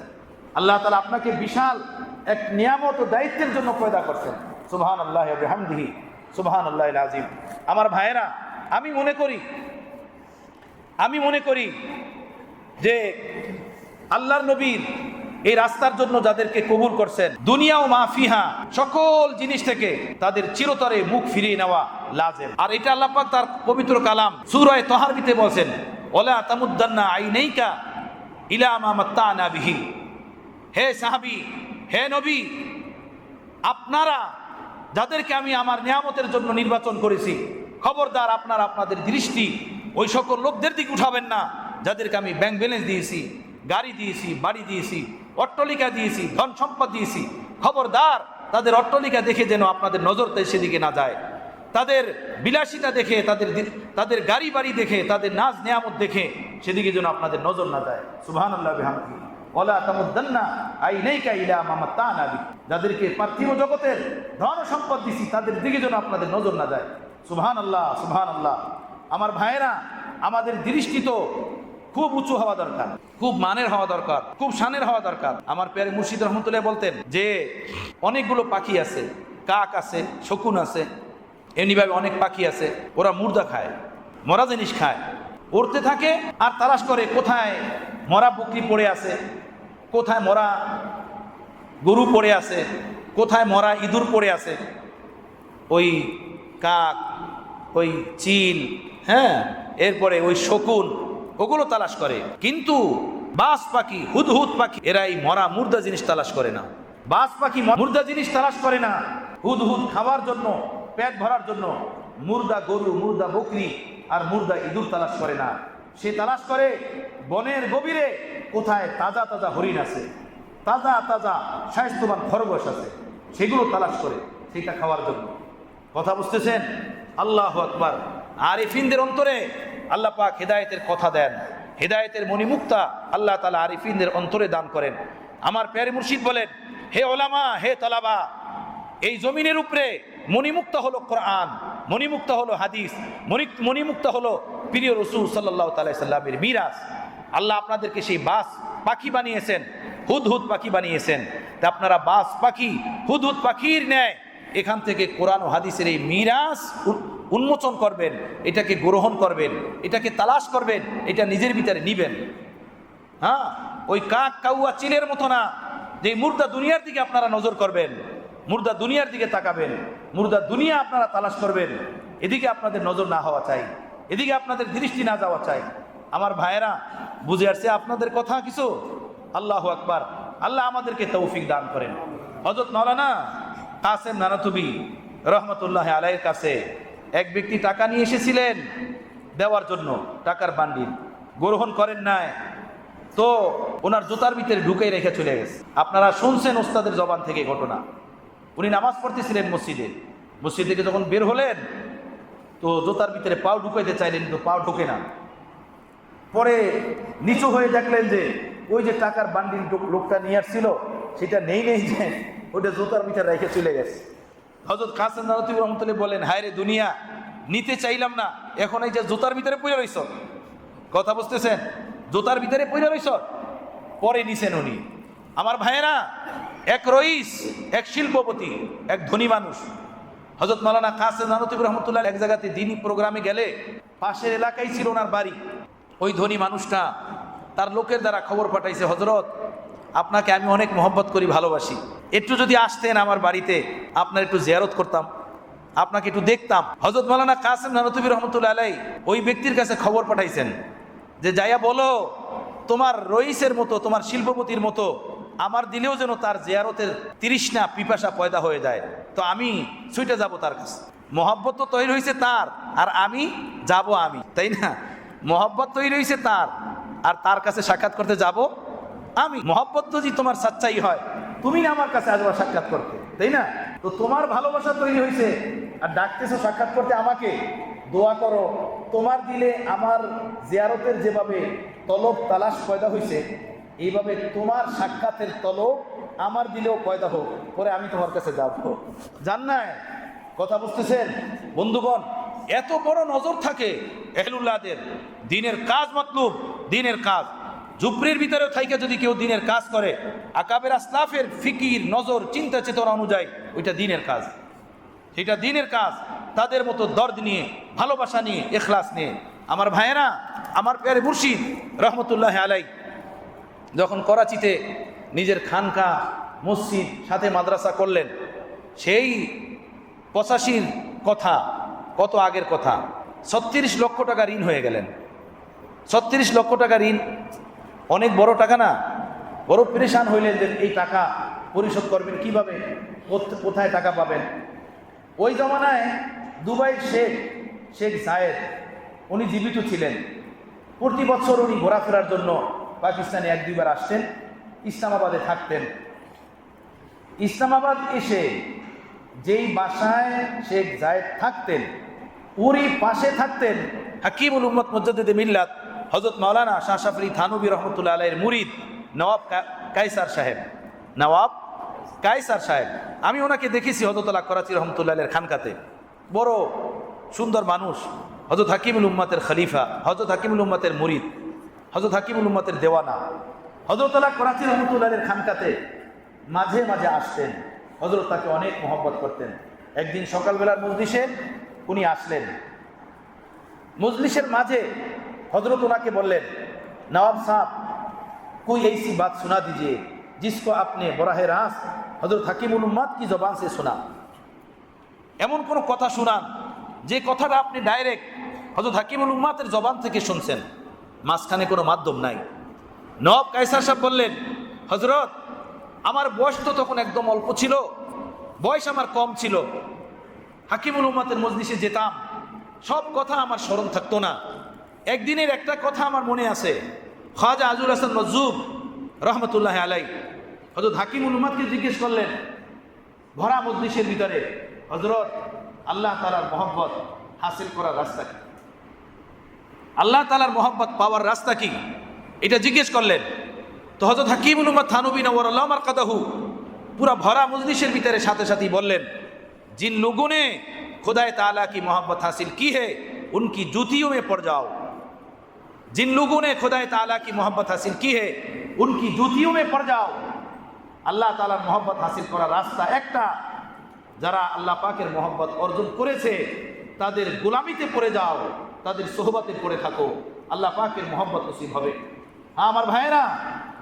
আল্লাহ তাআলা আপনাকে বিশাল এক নিয়ামত ও দায়িত্বের জন্য পয়দা করছেন। সুবহানাল্লাহি ওয়া বিহামদিহি, সুবহানাল্লাহিল আযীম। আমার ভাইয়েরা, আমি মনে করি যে আল্লাহর নবীর এই রাস্তার জন্য যাদেরকে কবুল করছেন, দুনিয়া ও মাফিহা সকল জিনিস থেকে তাদের চিরতরে মুখ ফিরিয়ে নেওয়া লাজেম। আর এটা আল্লাহ পাক তার পবিত্র কালাম সূরা তাহারবিতে বলেন, ওয়ালা তামুদ্দান্না আইনাইকা ইলা মা মাত্তানা বিহি। হে সাহাবী, হে নবী, আপনারা যাদেরকে আমি আমার নিয়ামতের জন্য নির্বাচন করেছি, খবরদার আপনারা আপনাদের দৃষ্টি ওই সকল লোকদের দিকে উঠাবেন না যাদেরকে আমি ব্যাংক ব্যালেন্স দিয়েছি, গাড়ি দিয়েছি, বাড়ি দিয়েছি, অট্টালিকা দিয়েছি, ধন সম্পদ দিয়েছি। খবরদার তাদের অট্টালিকা দেখে যেন আপনাদের নজর সেদিকে না যায়, তাদের বিলাসিতা দেখে, তাদের গাড়ি বাড়ি দেখে, তাদের নাজ নিয়ামত দেখে সেদিকে যেন আপনাদের নজর না যায়। সুবহানাল্লাহি ওয়া বিহামদিহি, ওয়ালা তামুদ্দান্না আইনাইকা ইলা মা মাত্তানা বিহি। যাদেরকে পার্থিব জগতের ধন সম্পদ দিয়েছি তাদের দিকে যেন আপনাদের নজর না যায়। সুবহানাল্লাহ, সুবহানাল্লাহ। আমার ভাইয়েরা, আমাদের দৃষ্টি তো খুব উঁচু হওয়া দরকার, খুব মানের হওয়া দরকার, খুব শানের হওয়া দরকার। আমার প্যারে মুর্শিদ রহমতুল্লাহ বলতেন যে অনেকগুলো পাখি আছে, কাক আছে, শকুন আছে, এমনিভাবে অনেক পাখি আছে, ওরা মুর্দা খায়, মরা জিনিস খায়, উড়তে থাকে আর তালাশ করে কোথায় মরা বকরি পড়ে আছে, কোথায় মরা গরু পড়ে আছে, কোথায় মরা ইঁদুর পড়ে আছে। ওই কাক, ওই চিল, হ্যাঁ, এরপরে ওই শকুন, ওগুলো তালাশ করে। কিন্তু বাজ পাখি, হুদহুদ পাখি, এরা এই মরা মুর্দা জিনিস তালাশ করে না। বাজ পাখি মুর্দা জিনিস তালাশ করে না, হুদহুদ খাওয়ার জন্য, পেট ভরার জন্য মুর্দা গরু, মুর্দা বকরি আর মুর্দা ইঁদুর তালাশ করে না। সে তালাশ করে বনের গভীরে কোথায় তাজা তাজা হরিণ আছে, তাজা তাজা স্বাস্থ্যবান খরগোশ আছে, সেগুলো তালাশ করে সেটা খাওয়ার জন্য। কথা বুঝতেছেন? আল্লাহু আকবার। আরিফিনদের অন্তরে আল্লাহ পাক হেদায়েতের কথা দেন, হেদায়েতের মণিমুক্তা আল্লাহ তাআলা আরিফিনদের অন্তরে দান করেন। আমার প্যারে মুর্শিদ বলেন, হে ওলামা, হে তালাবা, এই জমিনের উপরে মণিমুক্তা হলো কোরআন, মণিমুক্তা হলো হাদিস, মণিমুক্তা হলো প্রিয় রাসূল সাল্লাল্লাহু তাআলা সাল্লামের মিরাস। আল্লাহ আপনাদেরকে সেই বাস পাখি বানিয়েছেন, হুদহুদ পাখি বানিয়েছেন। তা আপনারা বাস পাখি, হুদহুদ পাখির ন্যায় এখান থেকে কোরআন ও হাদিসের এই মিরাজ উন্মোচন করবেন, এটাকে গ্রহণ করবেন, এটাকে তালাশ করবেন, এটা নিজের ভিতরে নিবেন। হ্যাঁ, ওই কাক কাউয়া চিলের মতো না যে মুর্দা দুনিয়ার দিকে আপনারা নজর করবেন, মুর্দা দুনিয়ার দিকে তাকাবেন, মুর্দা দুনিয়া আপনারা তালাশ করবেন। এদিকে আপনাদের নজর না হওয়া চাই, এদিকে আপনাদের দৃষ্টি না যাওয়া চাই। আমার ভাইয়েরা, বুঝে আসছে আপনাদের কথা কিছু? আল্লাহু আকবার। আল্লাহ আমাদেরকে তৌফিক দান করেন। হযরত মাওলানা কাসেম নানাতুবি রহমতুল্লাহ আলাইহির কাছে এক ব্যক্তি টাকা নিয়ে এসেছিলেন দেওয়ার জন্য, টাকার বান্ডিল গ্রহণ করেন নাই, তো ওনার জুতার ভিতরে ঢুকে রেখে চলে গেছে। আপনারা শুনছেন ওস্তাদের জবান থেকে ঘটনা। উনি নামাজ পড়তেছিলেন মসজিদ থেকে যখন বের হলেন তো জুতার ভিতরে পাও ঢুকাইতে চাইলেন, কিন্তু পাও ঢোকে না। পরে নিচু হয়ে দেখলেন যে ওই যে টাকার বান্ডিল লোকটা নিয়ে আসছিল সেটা নেই যে ওইটা জুতার ভিতরে রেখে চলে গেছে। হযরত কাসেম নানাতুবি রহমতুল্লাহ বলেন, হায় রে দুনিয়া, নিতে চাইলাম না, এখন এই যে জুতার ভিতরে পড়ে রইছ। কথা বুঝতেছেন? জুতার ভিতরে পড়ে রইছ, পরে নিছেন উনি। আমার ভাইয়েরা, এক রইস, এক শিল্পপতি, এক ধনী মানুষ হযরত মাওলানা কাসেম নানাতুবি রহমতুল্লাহ এক জায়গাতে দিনী প্রোগ্রামে গেলে পাশের এলাকায় ছিল ওনার বাড়ি। ওই ধনী মানুষটা তার লোকের দ্বারা খবর পাঠাইছে, হযরত আপনাকে আমি অনেক মহব্বত করি, ভালোবাসি, একটু যদি আসতেন আমার বাড়িতে আপনার একটু জিয়ারত করতাম, আপনাকে একটু দেখতাম। হযরত মাওলানা কাসেম নানাতুবি রহমতুল্লাহ আলাইহি ওই ব্যক্তির কাছে খবর পাঠাইছেন যে যাইয়া বলো তোমার রইসের মতো, তোমার শিল্পপতির মতো আমার দিলেও যেন তার জিয়ারতের তৃষ্ণা পিপাসা পয়দা হয়ে যায়, তো আমি ছুটে যাব তার কাছে। মহব্বত তো তৈরি হয়েছে তার, আর আমি যাব আমি, তাই না? মহব্বত তৈরি হয়েছে তার, আর তার কাছে সাক্ষাৎ করতে যাব আমি। মহব্বত যদি তোমার সাচ্চাই হয়, তুমি না আমার কাছে আসবা সাক্ষাৎ করতে, তাই না? তো তোমার ভালোবাসা তৈরি হয়েছে আর ডাকতেছো সাক্ষাৎ করতে আমাকে। দোয়া করো তোমার দিলে আমার জিয়ারতের যেভাবে তলব তালাশ পয়দা হয়েছে, এইভাবে তোমার সাক্ষাতের তলব আমার দিলেও পয়দা হোক, পরে আমি তোমার কাছে যাব। জান না? কথা বুঝতেছেন বন্ধুগণ? এত বড় নজর থাকে আহলুল্লাহদের। দিনের কাজ মতলুব, দিনের কাজ। ঝুপড়ির ভিতরেও থাইকে যদি কেউ দিনের কাজ করে, আকাবের আসলাফের ফিকির, নজর, চিন্তা চেতনা অনুযায়ী, ওইটা দিনের কাজ, সেটা দিনের কাজ। তাদের মতো দর্দ নিয়ে, ভালোবাসা নিয়ে, ইখলাস নিয়ে। আমার ভাইয়েরা, আমার প্যারে মুর্শিদ রহমতুল্লাহ আলাই যখন করাচিতে নিজের খানকা, মসজিদ, সাথে মাদ্রাসা করলেন, সেই 85 কথা, কত আগের কথা, 36 লক্ষ টাকা ঋণ হয়ে গেলেন। 36 লক্ষ টাকা ঋণ অনেক বড় টাকা না? বড় পরেশান হইলেন যে এই টাকা পরিশোধ করবেন কিভাবে, কোথায় টাকা পাবেন। ওই জমানায় দুবাইয়ের শেখ জায়েদ উনি জীবিত ছিলেন। প্রতি বছর উনি ঘোরাফেরার জন্য পাকিস্তানে 1-2 বার আসতেন, ইসলামাবাদে থাকতেন। ইসলামাবাদ এসে যেই বাসায় শেখ জায়েদ থাকতেন, ওরই পাশে থাকতেন হাকিমুল উম্মত মুজাদ্দিদে মিল্লাত হযরত মাওলানা শাহ শাফি থানভী রহমতুল্লাহ আলাইহির মুরিদ নওয়াব কায়সার সাহেব। নওয়াব কায়সার সাহেব, আমি ওনাকে দেখেছি হযরতুল্লাহ করাচি রহমতুল্লাহ আলাইহির খানকাতে। বড় সুন্দর মানুষ, হযরত হাকিমুল উম্মতের খলিফা, হযরত হাকিমুল উম্মতের মুরিদ, হযরত হাকিমুল উম্মতের দেওয়ানা। হযরতুল্লাহ করাচি রহমতুল্লাহ আলাইহির খানকাতে মাঝে মাঝে আসতেন। হযরত তাকে অনেক মহব্বত করতেন। একদিন সকালবেলার মজলিসে উনি আসলেন। মজলিসের মাঝে হযরত ওনাকে বললেন, নওয়াব সাহেব कोई ऐसी बात सुना दीजिए जिसको आपने बराह रास्त हजरत हकीमुल उम्मत की जबान से सुना। এমন কোনো কথা শুনান যে কথাটা আপনি ডাইরেক্ট হযরত হাকিমুল উম্মতের জবান থেকে শুনছেন, মাঝখানে কোনো মাধ্যম নাই। নওয়াব কায়সার সাহেব বললেন, হযরত আমার বয়স তো তখন একদম অল্প ছিল, বয়স আমার কম ছিল। হাকিমুল উম্মতের মজলিসে যেতাম, সব কথা আমার স্মরণ থাকতো না। একদিনের একটা কথা আমার মনে আছে। খাজা আজুল হাসান নজুব রহমতুল্লাহ আলাই হযরত হাকিমুল উম্মতকে জিজ্ঞেস করলেন ভরা মজলিসের ভিতরে, হযরত আল্লাহ তাআলার মহব্বত হাসিল করার রাস্তা কি? আল্লাহ তাআলার মহব্বত পাওয়ার রাস্তা কি? এটা জিজ্ঞেস করলেন। তো হযরত হাকিমুল উম্মত থানভী নওয়ারাল্লাহু মারকাদাহু পুরা ভরা মজলিসের ভিতরে সাথে সাথেই বললেন, जिन लोगों ने खुदा ताला की मोहब्बत हासिल की है उनकी जूतियों में पड़ जाओ। जिन लोगों ने खुदा ताला की मोहब्बत हासिल की है उनकी जूतियों में पड़ जाओ। আল্লাহ তাআলার মহব্বত হাসিল করার রাস্তা একটা, যারা আল্লাহ পাকের মহব্বত অর্জন করেছে তাদের গোলামিতে পড়ে যাও, তাদের সোহবতে পড়ে থাকো, আল্লাহ পাকের মহব্বত নসিব হবে। আমার ভাইয়েরা,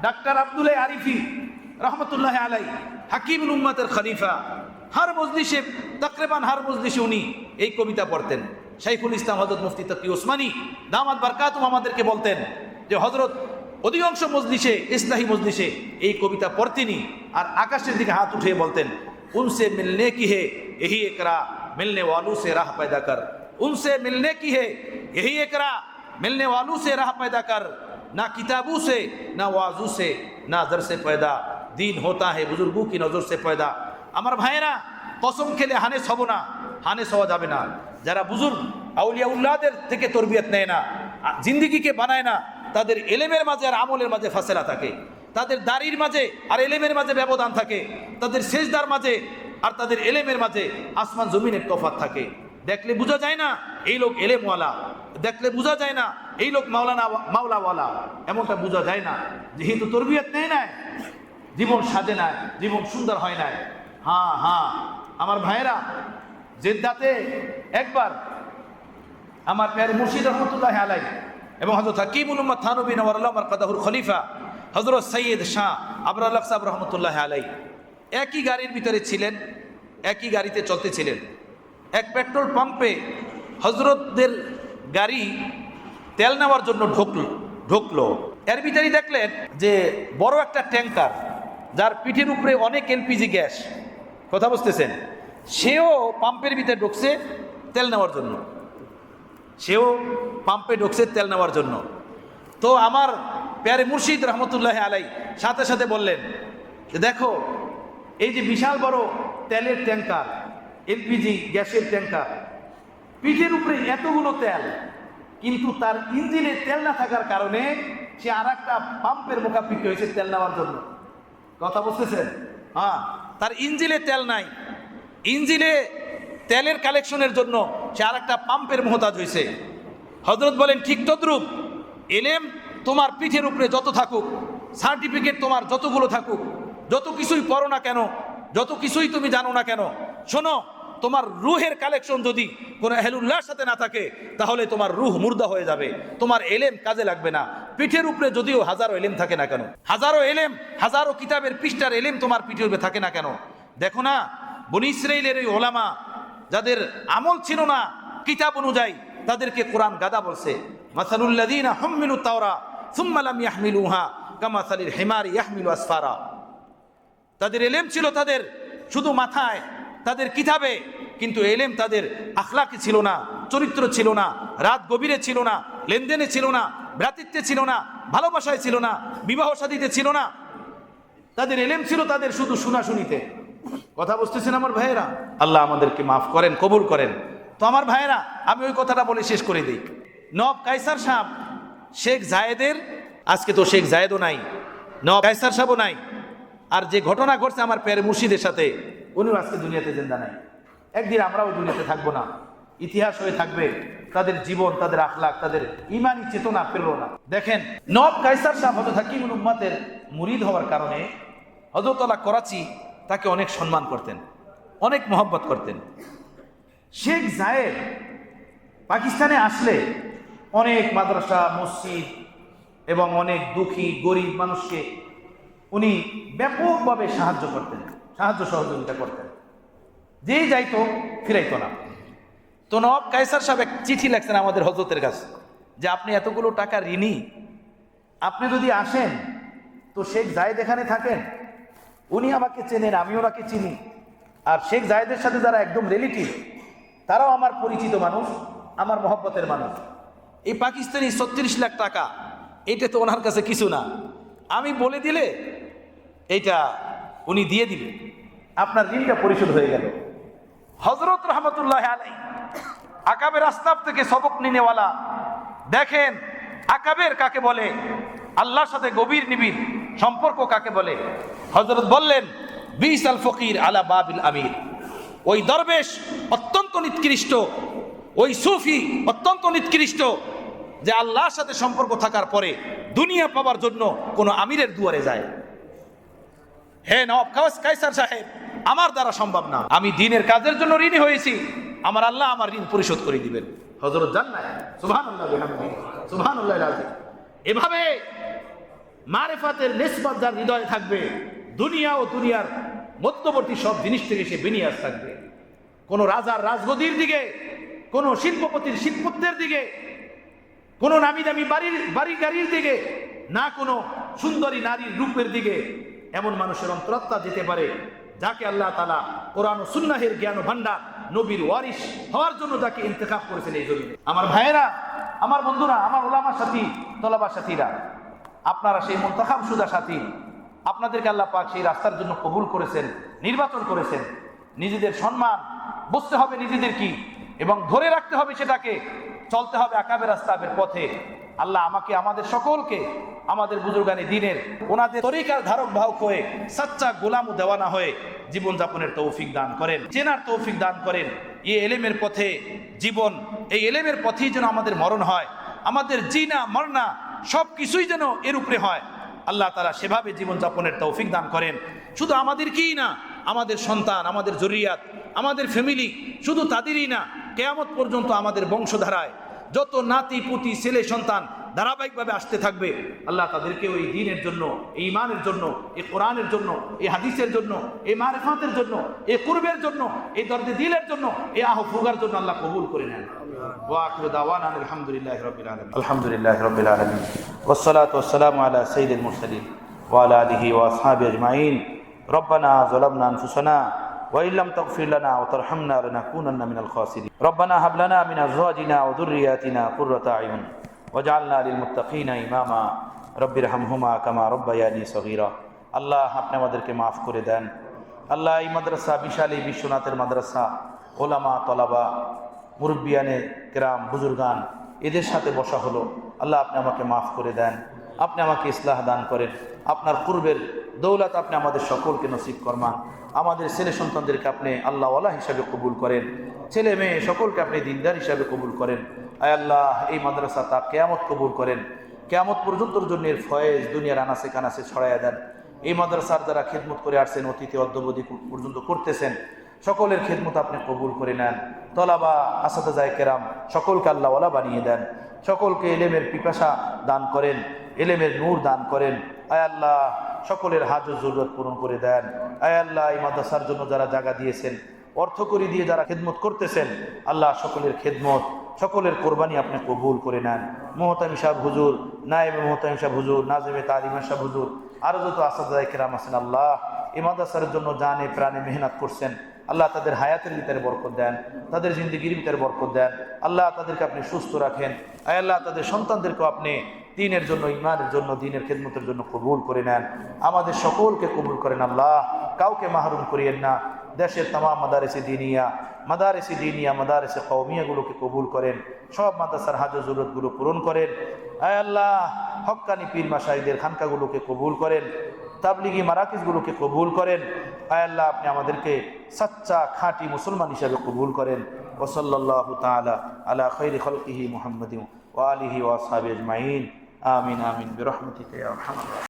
ডাক্তার আব্দুল আরিফি রহমতুল্লাহ আলাই, হাকিমুল উম্মতের খলিফা, हर मजलिसे तकरीबन हर मजलिसे उनी এই কবিতা পড়তেন। শাইখুল ইসলাম হযরত মুফতি তকি ওসমানী দামাত বারকাতুহু আমাদেরকে বলতেন যে হযরত অধিকাংশ মজলিসে, ইসলাহি মজলিসে এই কবিতা পড়তেনই, আর আকাশের দিকে হাত উঠিয়ে বলতেন, उनसे मिलने की है यही इकरा, मिलने वालों से राह पैदा कर। उनसे मिलने की है यही इकरा, मिलने वालों से राह पैदा कर। ना किताबों से ना वाजू से ना दर से पैदा, दीन होता है बुजुर्गों की नजर से पैदा। আমার ভাইয়েরা, কসম খেলে হানেস হব না, হানেস হওয়া যাবে না। যারা বুজুর্গ আউলিয়া উল্লাহদের থেকে তরবিয়ত নেয় না, জিন্দিগিকে বানায় না, তাদের এলেমের মাঝে আর আমলের মাঝে ফাসলা থাকে, তাদের দাড়ির মাঝে আর এলেমের মাঝে ব্যবধান থাকে, তাদের সেজদার মাঝে আর তাদের এলেমের মাঝে আসমান জমিনের তফাৎ থাকে। দেখলে বোঝা যায় না এই লোক এলেমওয়ালা, দেখলে বোঝা যায় না এই লোক মাওলাওয়ালা, এমনটা বোঝা যায় না। যেহেতু তরবিয়ত নেয় না, জীবন সাজে না, জীবন সুন্দর হয় না। হ্যাঁ হ্যাঁ আমার ভাইয়েরা, জেদ্দাতে একবার আমার প্যার মুর্শিদ রহমতুল্লাহ আলাই এবং হযরত হাকিমুল উম্মাত থানবী নওয়ারুল্লাহ মারকাদাহুর খলিফা হযরত সৈয়দ শাহ আবরাল হক সাহেব রহমতুল্লাহ আলাই একই গাড়ির ভিতরে ছিলেন, একই গাড়িতে চলতেছিলেন। এক পেট্রোল পাম্পে হযরতদের গাড়ি তেল নেওয়ার জন্য ঢুকলো। এর ভিতরেই দেখলেন যে বড় একটা ট্যাঙ্কার, যার পিঠের উপরে অনেক এলপিজি গ্যাস, কথা বুঝতেছেন, সেও পাম্পের ভিতরে ঢুকছে তেল নেওয়ার জন্য, সেও পাম্পে ঢুকছে তেল নেওয়ার জন্য। তো আমার প্যারে মুর্শিদ রহমতুল্লাহ আলাই সাথে সাথে বললেন যে দেখো, এই যে বিশাল বড় তেলের ট্যাঙ্কার, এলপিজি গ্যাসের ট্যাঙ্কার, পিঠের উপরে এতগুলো তেল, কিন্তু তার ইঞ্জিনে তেল না থাকার কারণে সে আর একটা পাম্পের মুখাপিক্ষি হয়েছে তেল নেওয়ার জন্য। কথা বুঝতেছেন? হ্যাঁ, তার ইঞ্জিনে তেল নাই, ইঞ্জিনে তেলের কালেকশনের জন্য সে আর একটা পাম্পের মোহতাজ হয়েছে। হযরত বলেন ঠিক তদ্রূপ এলেম তোমার পিঠের উপরে যত থাকুক, সার্টিফিকেট তোমার যতগুলো থাকুক, যত কিছুই পড়ো না কেন, যত কিছুই তুমি জানো না কেন, শোনো, তোমার রুহের কালেকশন যদি কোনো আহলুল্লাহর সাথে না থাকে তাহলে তোমার রুহ মুর্দা হয়ে যাবে, তোমার এলেম কাজে লাগবে না। পিঠের উপরে যদিও হাজারো এলেম থাকে না কেন, হাজারো এলেম, হাজারো কিতাবের পৃষ্ঠার এলেম তোমার পিঠের উপরে থাকে না কেন, দেখো না বনি ইসরাইলের ওই ওলামা যাদের আমল ছিল না কিতাব অনুযায়ী, তাদেরকে কোরআন গাদা বলছে। মাসালুল্লাযীনা হুম্মিলুত তাওরা সুম্মা লাম ইয়াহমিলুহা কামাসালিল হিমারি ইয়াহমিলু আসফারা। তাদের এলেম ছিল তাদের শুধু মাথায়, তাদের কিতাবে, কিন্তু এলেম তাদের আখলাকে ছিল না, চরিত্র ছিল না, রাত গভীরে ছিল না, লেনদেনে ছিল না, ভ্রাতৃত্বে ছিল না, ভালোবাসায় ছিল না, বিবাহ শাদীতে ছিল না। তাদের এলেম ছিল তাদের শুধু শোনাশুনিতে। কথা বুঝতেছেন আমার ভাইয়েরা? আল্লাহ আমাদেরকে মাফ করেন, কবুল করেন। তো আমার ভাইয়েরা, আমি ওই কথাটা বলে শেষ করে দিই। নওয়াব কায়সার সাহেব শেখ জায়েদের, আজকে তো শেখ জায়েদও নাই, নওয়াব কায়সার সাহেবও নাই, আর যে ঘটনা ঘটছে আমার প্যারে মুর্শিদের সাথে, উনিও আজকে দুনিয়াতে জিন্দা নাই। একদিন আমরাও দুনিয়াতে থাকবো না, ইতিহাস হয়ে থাকবে তাদের জীবন, তাদের আখলাক, তাদের ইমানি চেতনা ফেরলো না। দেখেন, নওয়াব কায়সার সাহেব হযরত হাকিমুল উম্মাতের মুরিদ হওয়ার কারণে হযরতুল্লাহ করাচি তাকে অনেক সম্মান করতেন, অনেক মহব্বত করতেন। শেখ জায়েদ পাকিস্তানে আসলে অনেক মাদ্রাসা, মসজিদ এবং অনেক দুঃখী গরিব মানুষকে উনি ব্যাপকভাবে সাহায্য করতেন, সাহায্য সহযোগিতা করতেন। যেই যাইতো ফিরাইতো না। তো নওয়াব কায়সার সাহেব এক চিঠি লেখছেন আমাদের হযরতের কাছে যে আপনি এতগুলো টাকা ঋণী, আপনি যদি আসেন তো শেখ জায়েদ এখানে থাকেন, উনি আমাকে চেনেন, আমি ওনাকে চিনি, আর শেখ জায়েদের সাথে যারা একদম রিলেটিভ তারাও আমার পরিচিত মানুষ, আমার মহব্বতের মানুষ। এই পাকিস্তানি ৩৬ লাখ টাকা, এটা তো ওনার কাছে কিছু না, আমি বলে দিলে এইটা উনি দিয়ে দিবে, আপনার ঋণটা পরিশোধ হয়ে গেল। হযরত রহমতুল্লাহ আলাই আকাবের আসতাব থেকে সবক নিনেওয়ালা, দেখেন আকাবের কাকে বলে, আল্লাহর সাথে গভীর নিবিড় সম্পর্ক কাকে বলে। হযরত বললেন বিসাল ফকির আলা বাবিল আমির, ওই দরবেশ অত্যন্ত নিকৃষ্ট, ওই সুফি অত্যন্ত নিকৃষ্ট যে আল্লাহর সাথে সম্পর্ক থাকার পরে দুনিয়া পাওয়ার জন্য কোনো আমিরের দুয়ারে যায়। হে নওয়াব কায়সার সাহেব, আমার দ্বারা সম্ভব না, আমি দ্বীনের কাজের জন্য ঋণী হয়েছি, আমার আল্লাহ আমার ঋণ পরিশোধ করে দিবেন। হযরত জান্নাত, সুবহানাল্লাহ বিহামদিহি, সুবহানাল্লাহিল আযীম। এভাবে মারিফাতের নিসবত যার হৃদয়ে থাকবে, দুনিয়া ও দুনিয়ার মধ্যবর্তী সব জিনিস থেকে সে বিনিয়াজ থাকবে। কোন রাজার রাজগদির দিকে, কোন শিল্পপতির শিল্পত্বের দিকে, কোন নামি দামি বাড়ি গাড়ির দিকে, না কোনো সুন্দরী নারীর রূপের দিকে এমন মানুষের অন্তরাত্মা যেতে পারে যাকে আল্লাহ তাআলা কোরআন ও সুন্নাহের জ্ঞান ও ভান্ডার, নবীর ওয়ারিস হওয়ার জন্য যাকে ইন্তেখাব করেছেন এই জমিনে। আমার ভাইয়েরা, আমার বন্ধুরা, আমার ওলামা সাথী, তলাবা সাথীরা, আপনারা সেই মুনতাখাব শুদা সাথী, আপনাদেরকে আল্লাহ পাক সেই রাস্তার জন্য কবুল করেছেন, নির্বাচন করেছেন। নিজেদের সম্মান বুঝতে হবে নিজেদের কি, এবং ধরে রাখতে হবে সেটাকে, চলতে হবে আকাবের রাস্তাবের পথে। আল্লাহ আমাকে, আমাদের সকলকে, আমাদের বুজুর্গানি দ্বীনের ওনাদের তরিকার ধারক বাহক হয়ে সাচ্চা গোলাম ও দেওয়ানা হয়ে জীবনযাপনের তৌফিক দান করেন, চেনার তৌফিক দান করেন। এই এলেমের পথে জীবন, এই এলেমের পথেই যেন আমাদের মরণ হয়, আমাদের জিনা মরনা সব কিছুই যেন এর উপরে হয়। আল্লাহ তাআলা সেভাবে জীবনযাপনের তৌফিক দান করেন। শুধু আমাদের কিই না, আমাদের সন্তান, আমাদের জরিয়াত, আমাদের ফ্যামিলি, শুধু তাদেরই না, কিয়ামত পর্যন্ত আমাদের বংশধারায় যত নাতি পুতি ছেলে সন্তান ধারাবাহিকভাবে আসতে থাকবে, আল্লাহ তাদেরকে ওই দ্বীনের জন্য, এই ঈমানের জন্য, এই কোরআনের জন্য, এই হাদিসের জন্য, এই মারিফাতের জন্য, এই কুরবের জন্য, এই দরদে দিলের জন্য, এই আহফুগার জন্য আল্লাহ কবুল করে নেন। ওয়া আখিরু দাওয়ানা আলহামদুলিল্লাহি রাব্বিল আলামিন। আলহামদুলিল্লাহি রাব্বিল আলামিন ওয়াস সালাতু ওয়াস সালামু আলা সাইয়্যিদিল মুরসালিন ওয়া আলা আলিহি ওয়া আসহাবিহি আজমাইন। রব্বানা যালামনা আনফুসানা وإن لم تغفر لنا وترحمنا لنكونن من الخاسرين. ربنا هب لنا من أزواجنا وذرياتنا قرة أعين واجعلنا للمتقين إماما رب ارحمهما كما ربياني صغيرا. আল্লাহ আপনি আমাদেরকে মাফ করে দেন। আল্লাহ এই মাদ্রাসা, বিশাল এই বিশ্বনাথের মাদ্রাসা, ওলামা তলাবা, মুরব্বিয়ানে কেরাম, বুজুর্গান, এদের সাথে বসা হলো, আল্লাহ আপনি আমাকে মাফ করে দেন, আপনি আমাকে ইসলাহ দান করেন, আপনার পূর্বের দৌলত আপনি আমাদের সকলকে নসিব করমান। আমাদের ছেলে সন্তানদেরকে আপনি আল্লাহওয়ালা হিসাবে কবুল করেন, ছেলে মেয়ে সকলকে আপনি দিনদার হিসাবে কবুল করেন। আয় আল্লাহ, এই মাদ্রাসা তা কিয়ামত কবুল করেন, কিয়ামত পর্যন্তর জন্য এর ফয়েজ দুনিয়ার আনাসে কানাসে ছড়াইয়া দেন। এই মাদ্রাসার যারা খেদমত করে আসছেন, অতীতে অদ্যবধি পর্যন্ত করতেছেন, সকলের খেদমত আপনি কবুল করে নেন। তলাবা আসাদায়ে কেরাম সকলকে আল্লাহওয়ালা বানিয়ে দেন, সকলকে এলেমের পিপাসা দান করেন, এলেমের নূর দান করেন। আয় আল্লাহ, সকলের হাজত জরুরত পূরণ করে দেন। আয় আল্লাহ, এই মাদ্রাসার জন্য যারা জায়গা দিয়েছেন, অর্থ করি দিয়ে যারা খেদমত করতেছেন, আল্লাহ সকলের খেদমত, সকলের কোরবানি আপনি কবুল করে নেন। মোহতামি সাহেব হুজুর, নায়েবে মোহতামি সাহেব হুজুর, নাজিমে তালিমা সাহেব হুজুর, আরও যত আসাদায়ে কেরাম আছেন, আল্লাহ এই মাদ্রাসার জন্য জানে প্রাণে মেহনত করছেন, আল্লাহ তাদের হায়াতের ভিতরে বরকত দেন, তাদের জিন্দেগির ভিতরে বরকত দেন। আল্লাহ তাদেরকে আপনি সুস্থ রাখেন। আয় আল্লাহ, তাদের সন্তানদেরকেও আপনি দ্বীনের জন্য, ঈমানের জন্য, দ্বীনের খেদমতের জন্য কবুল করে নেন। আমাদের সকলকে কবুল করেন আল্লাহ, কাউকে মাহরুম করিয়েন না। দেশের তামাম মাদারেসে দিনিয়া, মাদারেসে কওমিয়াগুলোকে কবুল করেন, সব মাদ্রাসার হাজত জরুরতগুলো পূরণ করেন। আয় আল্লাহ, হক্কানি পীর মাশাইখদের খানকাগুলোকে কবুল করেন, তাবলিগি মারাকিজগুলোকে কবুল করেন। আয় আল্লাহ, আপনি আমাদেরকে সাচ্চা খাঁটি মুসলমান হিসাবে কবুল করেন। ওয়া সাল্লাল্লাহু তাআলা আলা খায়রি খালকিহি মুহাম্মাদিন ওয়া আলিহি ওয়া আসহাবিহি আজমাইন। আমিন আমিন বিরহমাতিকা ইয়া আরহামার রাহিমিন।